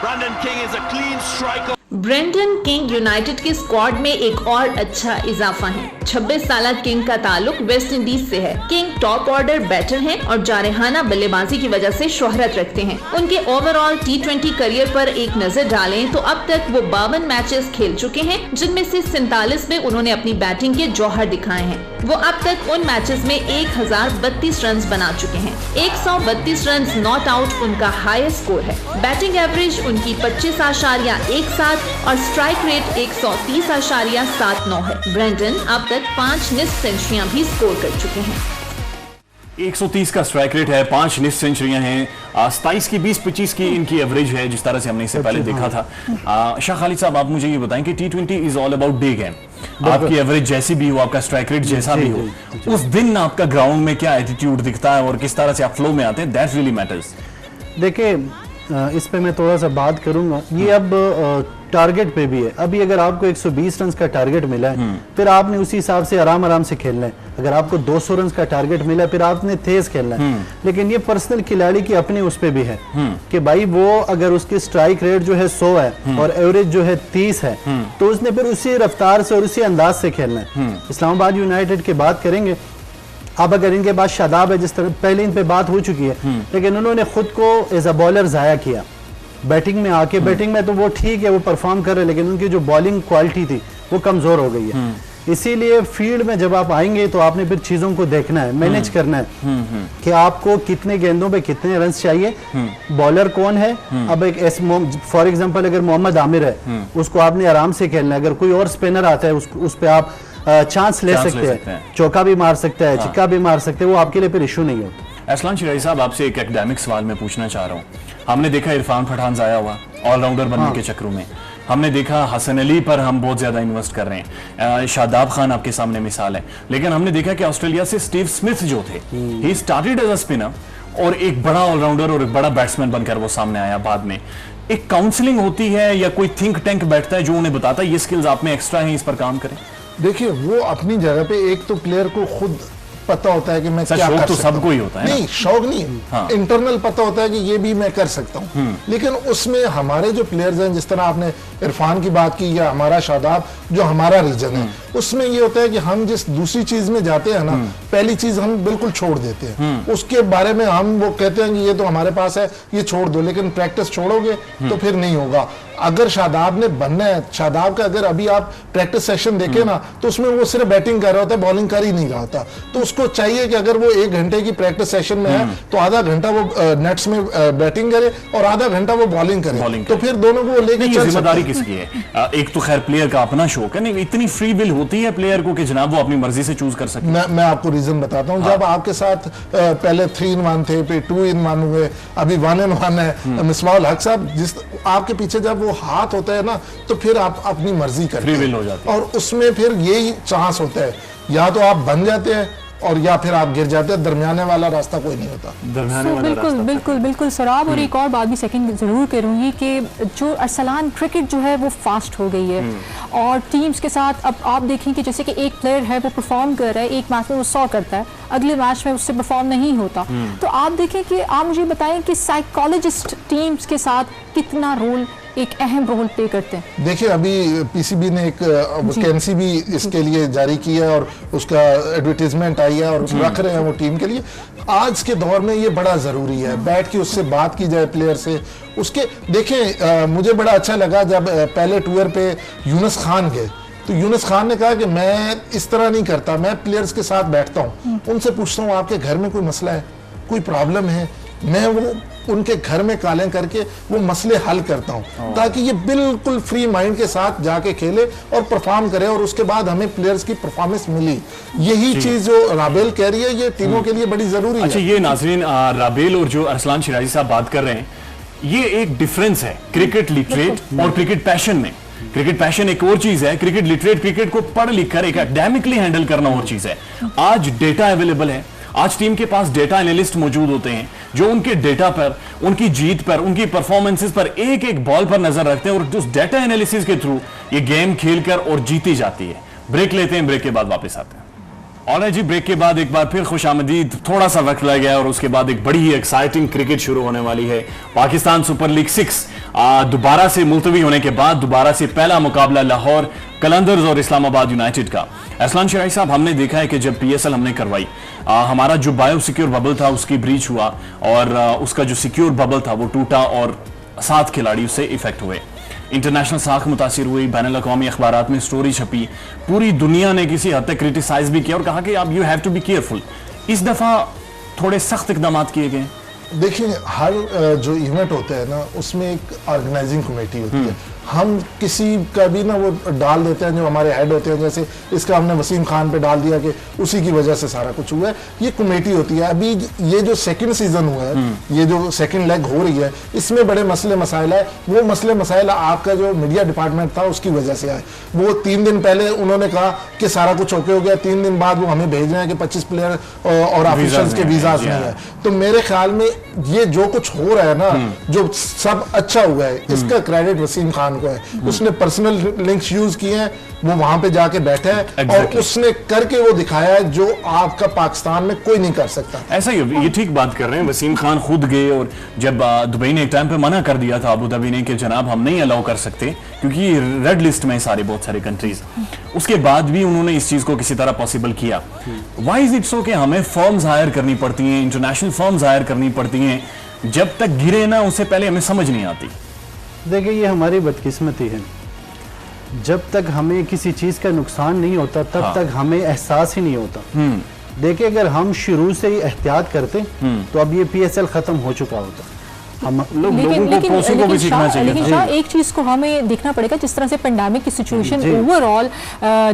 Brandon King is a clean striker. Brendan King United के स्क्वाड में एक और अच्छा इजाफा है। 26 साल किंग का ताल्लुक वेस्ट इंडीज से है। किंग टॉप ऑर्डर बैटर हैं और जारहाना बल्लेबाजी की वजह से शोहरत रखते हैं। उनके ओवरऑल T20 करियर पर एक नजर डालें तो अब तक वो 52 मैचेस खेल चुके हैं, जिनमें से 47 में उन्होंने अपनी बैटिंग के जौहर दिखाए हैं। वो अब तक उन मैचेस में 1032 रन बना चुके हैं। 132 रन नॉट आउट उनका हाईएस्ट स्कोर है। बैटिंग एवरेज उनकी 25.17 और स्ट्राइक रेट 130.79 है। ब्रेंडन अब तक 5 निस्फ सेंचुरियां भी स्कोर कर चुके हैं। 130 का स्ट्राइक रेट है, 5 निस्फ सेंचुरियां हैं, 27 की 20-25 की इनकी एवरेज है, जिस तरह से हमने इससे पहले देखा था। शाह खालिद साहब, आप मुझे ये बताएं कि T20 is all about day game. आपकी एवरेज जैसी भी हो, आपका स्ट्राइक रेट जैसा भी हो, उस दिन आपका ग्राउंड में क्या एटीट्यूड दिखता है और किस तरह से आप फ्लो में आते हैं, दैट रियली मैटर्स। देखिए, इस पे मैं थोड़ा सा बात करूंगा। ये अब टारगेट पे भी है। अभी अगर आपको 120 रन का टारगेट मिला है, फिर आपने उसी हिसाब से आराम से खेलना है। अगर आपको 200 रन का टारगेट मिला है, फिर आपने तेज खेलना है। लेकिन ये पर्सनल खिलाड़ी की अपने उस पे भी है कि भाई वो अगर उसकी स्ट्राइक रेट जो है 100 है और एवरेज जो है 30 है, तो उसने फिर उसी रफ्तार से और उसी अंदाज से खेलना है। इस्लामाबाद यूनाइटेड की बात करेंगे, अब अगर इनके पास शादाब है, जिस तरह पहले इन पे बात हो चुकी है, लेकिन उन्होंने खुद को एज अ बॉलर जाया किया बैटिंग में आके। बैटिंग में तो वो ठीक है, वो परफॉर्म कर रहे, लेकिन उनकी जो बॉलिंग क्वालिटी थी वो कमजोर हो गई है। इसीलिए फील्ड में जब आप आएंगे तो आपने फिर चीजों को देखना है, मैनेज करना है कि आपको कितने गेंदों पे कितने रन चाहिए, बॉलर कौन है। अब एक फॉर एग्जांपल अगर मोहम्मद आमिर है, उसको आपने आराम से खेलना है। अगर कोई और स्पिनर आता है उस पे आप चांस ले सकते हैं, चौका भी मार सकता है, छिक्का भी मार सकते हैं, वो आपके लिए फिर इशू नहीं होता। असलान शिराई साहब, आपसे एक एकेडमिक सवाल मैं पूछना चाह रहा हूँ। हमने देखा इरफान पठान आया हुआ ऑलराउंडर बनने के चक्रों में, हमने देखा हसन अली पर हम बहुत ज्यादा इन्वेस्ट कर रहे हैं, शादाब खान आपके सामने मिसाल है, लेकिन हमने देखा कि ऑस्ट्रेलिया से स्टीव स्मिथ जो थे, he started as a spinner और एक बड़ा ऑलराउंडर और एक बड़ा बैट्समैन बनकर वो सामने आया बाद में। एक काउंसलिंग होती है या कोई थिंक टैंक बैठता है जो उन्हें बताता है ये स्किल्स आप में एक्स्ट्रा हैं, इस पर काम करें? देखिए, वो अपनी जगह पे एक तो प्लेयर को खुद पता होता है कि मैं क्या शौक कर तो सकता सबको ही होता है नहीं, शौक नहीं, हाँ। इंटरनल पता होता है कि ये भी मैं कर सकता हूँ, लेकिन उसमें हमारे जो प्लेयर्स हैं, जिस तरह आपने इरफान की बात की या हमारा शादाब जो हमारा रीजन है, उसमें ये होता है कि हम जिस दूसरी चीज में जाते हैं ना, पहली चीज हम बिल्कुल छोड़ देते हैं, उसके बारे में हम वो कहते हैं कि ये तो हमारे पास है, ये छोड़ दो, लेकिन प्रैक्टिस छोड़ोगे तो फिर नहीं होगा। अगर शादाब ने बनना है, शादाब का अगर अभी आप प्रैक्टिस सेशन देखें ना, तो उसमें वो सिर्फ बैटिंग कर रहा होता है, बॉलिंग कर ही नहीं रहा होता। तो उसको चाहिए कि अगर वो 1 घंटे की प्रैक्टिस सेशन में है तो आधा घंटा वो नेट्स में बैटिंग करे और आधा घंटा वो बॉलिंग करे, तो फिर दोनों को लेके चल जिम्मेदारी किसकी है? एक तो खैर प्लेयर का अपना शौक है, नहीं इतनी फ्री विल होती है प्लेयर को कि जनाब वो अपनी मर्जी से चूज कर सकते। मैं आपको रीजन बताता हूँ, जब आपके साथ पहले 3 in 1 थे, फिर 2 in 1 हुए, अभी 1 in 1 है, मिसबाहुल हक साहब, जिस आपके पीछे जब वो हाथ होता है ना, तो फिर आप अपनी मर्जी करते हैं, फ्री विल हो जाती है, और उसमें फिर यही चांस होता है, या तो आप बन जाते हैं और या फिर आप गिर जाते हैं, दरमियाने वाला रास्ता कोई नहीं होता। बिल्कुल बिल्कुल बिल्कुल सराब। और एक और बात भी सेकंड जरूर करूंगी कि जो अरसलान क्रिकेट जो है वो फास्ट हो गई है, और टीम्स के साथ अब आप देखें कि जैसे कि एक प्लेयर है वो परफॉर्म कर रहा है, एक मैच में वो 100 करता है, अगले मैच में उससे परफॉर्म नहीं होता, तो आप देखें कि आप मुझे बताएं कि साइकोलॉजिस्ट टीम्स के साथ कितना रोल, एक अहम रोल प्ले करते हैं। देखिए अभी पीसीबी ने एक वैकेंसी भी इसके लिए जारी की है और उसका एडवर्टीजमेंट आई है और रख रहे हैं वो टीम के लिए। आज के दौर में ये बड़ा जरूरी है, बैठ के उससे बात की जाए प्लेयर से। उसके देखें मुझे बड़ा अच्छा लगा जब पहले टूर पे यूनुस खान गए, तो यूनुस खान ने कहा कि मैं इस तरह नहीं करता, मैं प्लेयर्स के साथ बैठता हूँ, उनसे पूछता हूँ आपके घर में कोई मसला है, कोई प्रॉब्लम है, मैं वो उनके घर में कालें करके वो मसले हल करता हूं, ताकि ये बिल्कुल फ्री माइंड के साथ जाके खेले और परफॉर्म करे, और उसके बाद हमें प्लेयर्स की परफॉर्मेंस मिली। यही चीज जो राबेल कह रही है, ये टीमों के लिए बड़ी जरूरी है। अच्छा, ये नाजरीन राबेल और जो अरसलान शिराजी साहब बात कर रहे हैं, ये एक डिफरेंस है क्रिकेट लिटरेट और क्रिकेट पैशन में। क्रिकेट पैशन एक और चीज है, क्रिकेट लिटरेट क्रिकेट को पढ़ लिख कर एकेडमिकली हैंडल करना और चीज है। आज डेटा अवेलेबल है, आज टीम के पास डेटा एनालिस्ट मौजूद होते हैं जो उनके डेटा पर, उनकी जीत पर, उनकी परफॉर्मेंसेस पर, एक एक बॉल पर नजर रखते हैं और उस डेटा एनालिसिस के थ्रू ये गेम खेलकर और जीती जाती है। ब्रेक लेते हैं, ब्रेक के बाद वापस आते हैं। और जी ब्रेक के बाद एक बार फिर खुशामदीद, थोड़ा सा वक्त लग गया और उसके बाद एक बड़ी ही एक्साइटिंग क्रिकेट शुरू होने वाली है। पाकिस्तान सुपर लीग 6 दोबारा से मुलतवी होने के बाद दोबारा से पहला मुकाबला लाहौर कलंदर्स और इस्लामाबाद यूनाइटेड का। अरसलान शिराजी साहब, हमने देखा है कि जब PSL हमने करवाई, हमारा जो बायो सिक्योर बबल था उसकी ब्रीच हुआ और उसका जो सिक्योर बबल था वो टूटा और 7 खिलाड़ी उससे इफेक्ट हुए। इंटरनेशनल साख मुतासिर हुई, बैनुल अक़वामी अखबारात में स्टोरी छपी, पूरी दुनिया ने किसी हद तक क्रिटिसाइज भी किया और कहा कि आप you have to be careful. इस दफा थोड़े सख्त इकदाम किए गए। देखिए हर जो इवेंट होता है ना, उसमें एक ऑर्गेनाइजिंग कमेटी होती है। हम किसी का भी ना वो डाल देते हैं, जो हमारे हेड होते हैं, जैसे इसका हमने वसीम खान पे डाल दिया कि उसी की वजह से सारा कुछ हुआ है। ये कमेटी होती है। अभी ये जो सेकंड सीजन हुआ है, ये जो सेकंड लेग हो रही है, इसमें बड़े मसले मसाइल है। वो मसले मसाइल आपका जो मीडिया डिपार्टमेंट था उसकी वजह से आए। वो 3 दिन पहले उन्होंने कहा कि सारा कुछ ओके हो गया, 3 दिन बाद वो हमें भेज रहे हैं कि 25 प्लेयर और ऑफिशियल्स के वीजाज नहीं है। तो मेरे ख्याल में ये जो कुछ हो रहा है ना, जो सब अच्छा हुआ है, इसका क्रेडिट वसीम खान को है। उसने पर्सनल लिंक्स यूज किए हैं, वो वहां पे जाके बैठा है और उसने करके वो दिखाया है जो आपका पाकिस्तान में कोई नहीं कर सकता। ऐसा ही, ये ठीक बात कर रहे हैं। वसीम खान खुद गए और जब दुबई ने एक टाइम पे मना कर दिया था अबू धाबी ने कि जनाब हम नहीं अलाउ कर सकते क्योंकि रेड लिस्ट में सारे बहुत सारे कंट्रीज, उसके बाद भी उन्होंने इस चीज को किसी तरह पॉसिबल किया। व्हाई इज इट सो कि हमें फर्म्स हायर करनी पड़ती हैं, इंटरनेशनल फर्म्स हायर करनी पड़ती हैं, जब तक गिरे ना उससे पहले हमें समझ नहीं आती। देखिए ये हमारी बदकिस्मती है, जब तक हमें किसी चीज़ का नुकसान नहीं होता तब तक हमें एहसास ही नहीं होता। देखिए अगर हम शुरू से ही एहतियात करते तो अब ये PSL ख़त्म हो चुका होता। हम लोगों को भी सीखना चाहिए। लेकिन शाह एक चीज को हमें देखना पड़ेगा, जिस तरह से पेंडेमिक की सिचुएशन ओवरऑल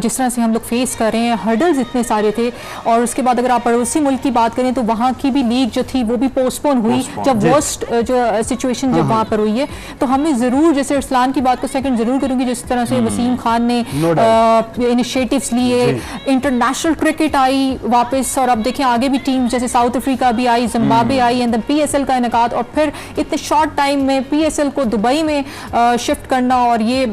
जिस तरह से हम लोग फेस कर रहे हैं, हर्डल्स इतने सारे थे, और उसके बाद अगर आप पड़ोसी मुल्क की बात करें तो वहाँ की भी लीग जो थी वो भी पोस्टपोन हुई जब वर्स्ट जो सिचुएशन जब वहाँ पर हुई है। तो हमें जरूर, जैसे अरसलान की बात को सेकंड जरूर करूंगी, जिस तरह से वसीम खान ने इनिशिएटिव्स लिए, इंटरनेशनल क्रिकेट आई वापस, और अब देखें आगे भी टीम जैसे साउथ अफ्रीका भी आई, जिम्बाब्वे आई, एंड PSL का इनकाद, और फिर इतने शॉर्ट टाइम में PSL को दुबई में शिफ्ट करना और ये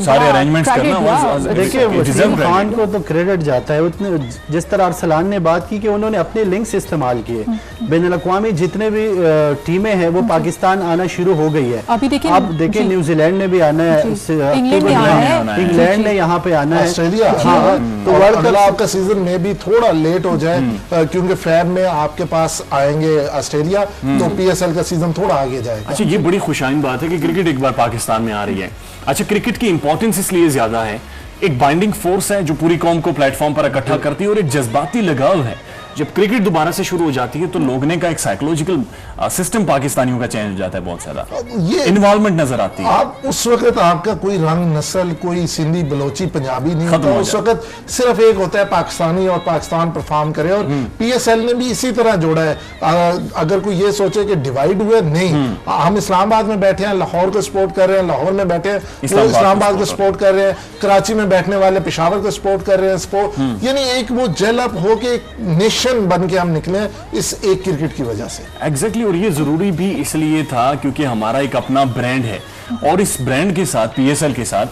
सारे अरेंजमेंट्स करना। देखिए वसीम खान को तो क्रेडिट जाता है, उतने जिस तरह अरसलान ने बात की कि उन्होंने अपने लिंक्स इस्तेमाल किए, बैनुल-अक़वामी जितने भी टीमें हैं वो पाकिस्तान आना शुरू हो गई है। अभी देखिए, अब देखिए न्यूजीलैंड ने भी आना है, इंग्लैंड ने यहाँ पे आना है, ऑस्ट्रेलिया। तो वर्ल्ड कप आपका सीजन में भी थोड़ा लेट हो जाए क्योंकि फेब में आपके पास आएंगे ऑस्ट्रेलिया, तो PSL का सीजन थोड़ा आगे जाएगा। अच्छा, ये बड़ी खुशाइन बात है कि क्रिकेट एक बार पाकिस्तान में आ रही है। अच्छा, क्रिकेट की इंपॉर्टेंस इसलिए ज्यादा है, एक बाइंडिंग फोर्स है जो पूरी कौम को प्लेटफॉर्म पर इकट्ठा करती है और एक जज्बाती लगाव है। जब क्रिकेट दोबारा से शुरू हो जाती है तो लोगने का एक साइकोलॉजिकल सिस्टम पाकिस्तानियों का चेंज हो जाता है, बहुत ज्यादा ये इन्वॉल्वमेंट नजर आती है। आप उस वक्त आपका कोई रंग नस्ल, कोई सिंधी बलोची पंजाबी नहीं होता, उस वक्त सिर्फ एक होता है पाकिस्तानी और पाकिस्तान परफॉर्म करे। और PSL ने भी इसी तरह जोड़ा है। अगर कोई ये सोचे कि डिवाइड हुए, नहीं, हम इस्लामाबाद में बैठे हैं, लाहौर को सपोर्ट कर रहे हैं, लाहौर में बैठे हैं इस्लामाबाद को सपोर्ट कर रहे हैं, कराची में बैठने वाले पेशावर को सपोर्ट कर रहे हैं। यानी एक वो जेल अप हो के नेशन बन के हम निकले इस एक क्रिकेट की वजह से। एग्जैक्टली, और ये जरूरी भी इसलिए था क्योंकि हमारा एक अपना ब्रांड है और इस ब्रांड के साथ, PSL के साथ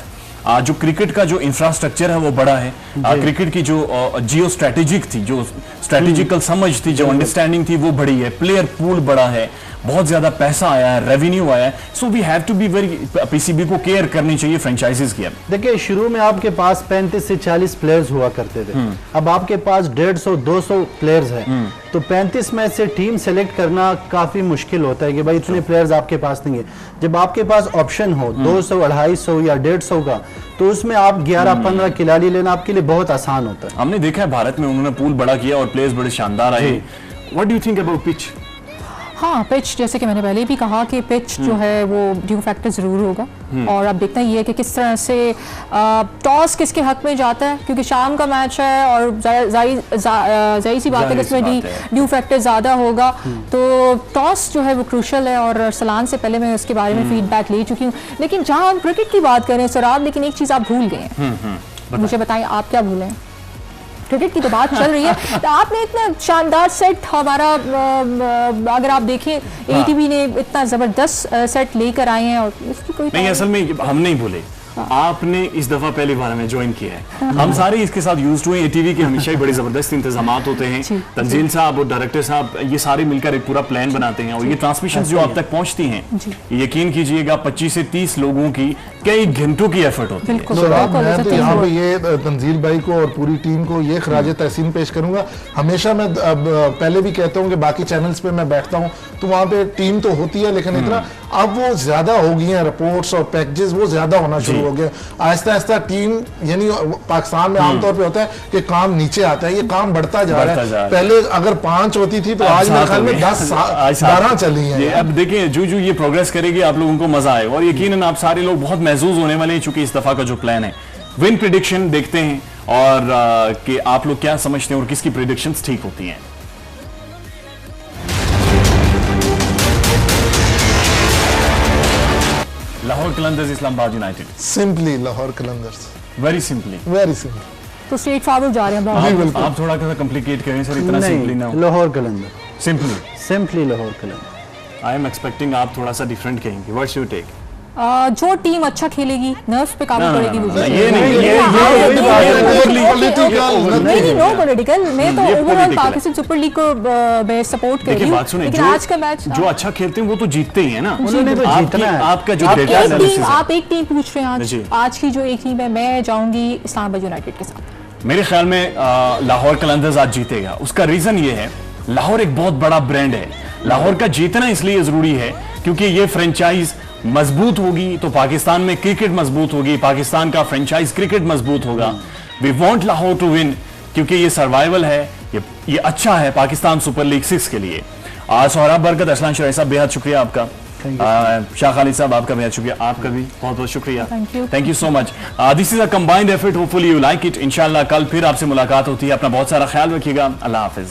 जो क्रिकेट का जो इंफ्रास्ट्रक्चर है वो बड़ा है। क्रिकेट की जो जियो स्ट्रेटेजिक थी, जो स्ट्रेटेजिकल समझ थी, जो अंडरस्टैंडिंग थी वो बड़ी है, प्लेयर पूल बड़ा है, बहुत ज्यादा पैसा आया है, रेवेन्यू आया है। So we have to be very, PCB को केयर करनी चाहिए फ्रेंचाइजीज की। देखिए शुरू में आपके पास 35 से 40 प्लेयर्स हुआ करते थे, अब आपके पास 150-200 प्लेयर्स हैं, तो 35 में से टीम सेलेक्ट करना काफी मुश्किल होता है कि भाई इतने प्लेयर्स आपके पास नहीं है। जब आपके पास ऑप्शन हो 200, 250 या 150 का, तो उसमें आप 11-15 खिलाड़ी लेना आपके लिए बहुत आसान होता है। हमने देखा है भारत में उन्होंने पूल बड़ा किया और प्लेयर्स बड़े शानदार आए। What do you think about pitch? हाँ, पिच, जैसे कि मैंने पहले भी कहा कि पिच जो है वो ड्यू फैक्टर ज़रूर होगा। और अब देखना ये है कि किस तरह से टॉस किसके हक में जाता है, क्योंकि शाम का मैच है और जाहिर सी बात है कि इसमें ड्यू फैक्टर ज़्यादा होगा। तो टॉस जो है वो क्रूशल है और सलान से पहले मैं उसके बारे में फीडबैक ले चुकी हूँ। लेकिन जहाँ हम क्रिकेट की बात करें सराब, लेकिन एक चीज़ आप भूल गए हैं। मुझे बताएं आप क्या भूलें? क्रिकेट की तो बात चल रही है। तो आपने इतना शानदार सेट हमारा, अगर आप देखें ATV ने इतना जबरदस्त सेट लेकर आए हैं और इसकी कोई नहीं, असल में हम नहीं भूले, आपने इस दफा पहली बार हमें ज्वाइन किया है। हम सारे इसके साथ यूज्ड हुए। ATV के हमेशा ही बड़े जबरदस्त इंतजामात होते हैं। तंजील साहब और डायरेक्टर साहब ये सारे मिलकर एक पूरा प्लान बनाते हैं और ये ट्रांसमिशन जो आप तक पहुंचती हैं, यकीन कीजिएगा 25 से 30 लोगों की कई घंटों की एफर्ट होती है। मैं तो यहाँ पे ये तंजील भाई को और पूरी टीम को ये खराज तहसीन पेश करूंगा। हमेशा मैं पहले भी कहता हूँ कि बाकी चैनल्स पे मैं बैठता हूँ तो वहाँ पे टीम तो होती है, लेकिन इतना अब वो ज्यादा हो गई है, रिपोर्ट्स और पैकेजेस वो ज्यादा होना शुरू हो गया। आहिस्ता आहिस्ता टीम, यानी पाकिस्तान में आमतौर पे होता है कि काम नीचे आता है, ये काम बढ़ता जा रहा है। पहले अगर 5 होती थी तो आज मेरे ख्याल में 10-12 चली है। अब देखिए जो ये प्रोग्रेस करेगी आप लोगों को मजा आएगा और यकीनन आप सारे लोग बहुत महसूस होने वाले हैं, चूंकि इस दफा का जो प्लान है विन प्रेडिक्शन देखते हैं और कि आप लोग क्या समझते हैं और किसकी प्रेडिक्शंस ठीक होती हैं। Lahore Qalandars Islamabad United. Simply Lahore Qalandars, very simply, very simple. तो स्ट्रेट फॉरवर्ड जा रहे हैं। आप थोड़ा सा कॉम्प्लिकेट करें सर, इतना सिंपली ना हो। Lahore Qalandar, simply Lahore Qalandar. I am expecting आप थोड़ा सा डिफरेंट कहेंगे। What's your take? जो टीम अच्छा खेलेगी, नर्व्स पे काबू करेगी वो। ये नहीं नो पॉलिटिकल, मैं तो ओवरऑल पाकिस्तान सुपर लीग को मैं सपोर्ट कर रही हूं। लेकिन आज का मैच जो अच्छा खेलते हैं वो तो जीतते ही है ना, उन्होंने तो जीतना है। आपका जो डेटा एनालिसिस है, आप एक टीम पूछ रहे हैं आज की जो एक टीम है, मैं जाऊंगी इस्लामाबाद यूनाइटेड के साथ। मेरे ख्याल में लाहौर कलंदर्स आज जीतेगा। उसका रीजन ये है, लाहौर एक बहुत बड़ा ब्रांड है। लाहौर का जीतना इसलिए जरूरी है क्योंकि ये फ्रेंचाइज मजबूत होगी तो पाकिस्तान में क्रिकेट मजबूत होगी, पाकिस्तान का फ्रेंचाइज क्रिकेट मजबूत होगा। We want Lahore to win क्योंकि ये सर्वाइवल है, ये अच्छा है पाकिस्तान सुपर लीग 6 के लिए। सोहराब बरकत, अरसलान शराई साहब बेहद शुक्रिया आपका। शाह खालिद साहब आपका बेहद शुक्रिया, आपका भी बहुत बहुत शुक्रिया। Thank you so much. This is a combined effort, hopefully you like it. इंशाल्लाह कल फिर आपसे मुलाकात होती है। अपना बहुत सारा ख्याल रखिएगा। अल्लाह हाफिज।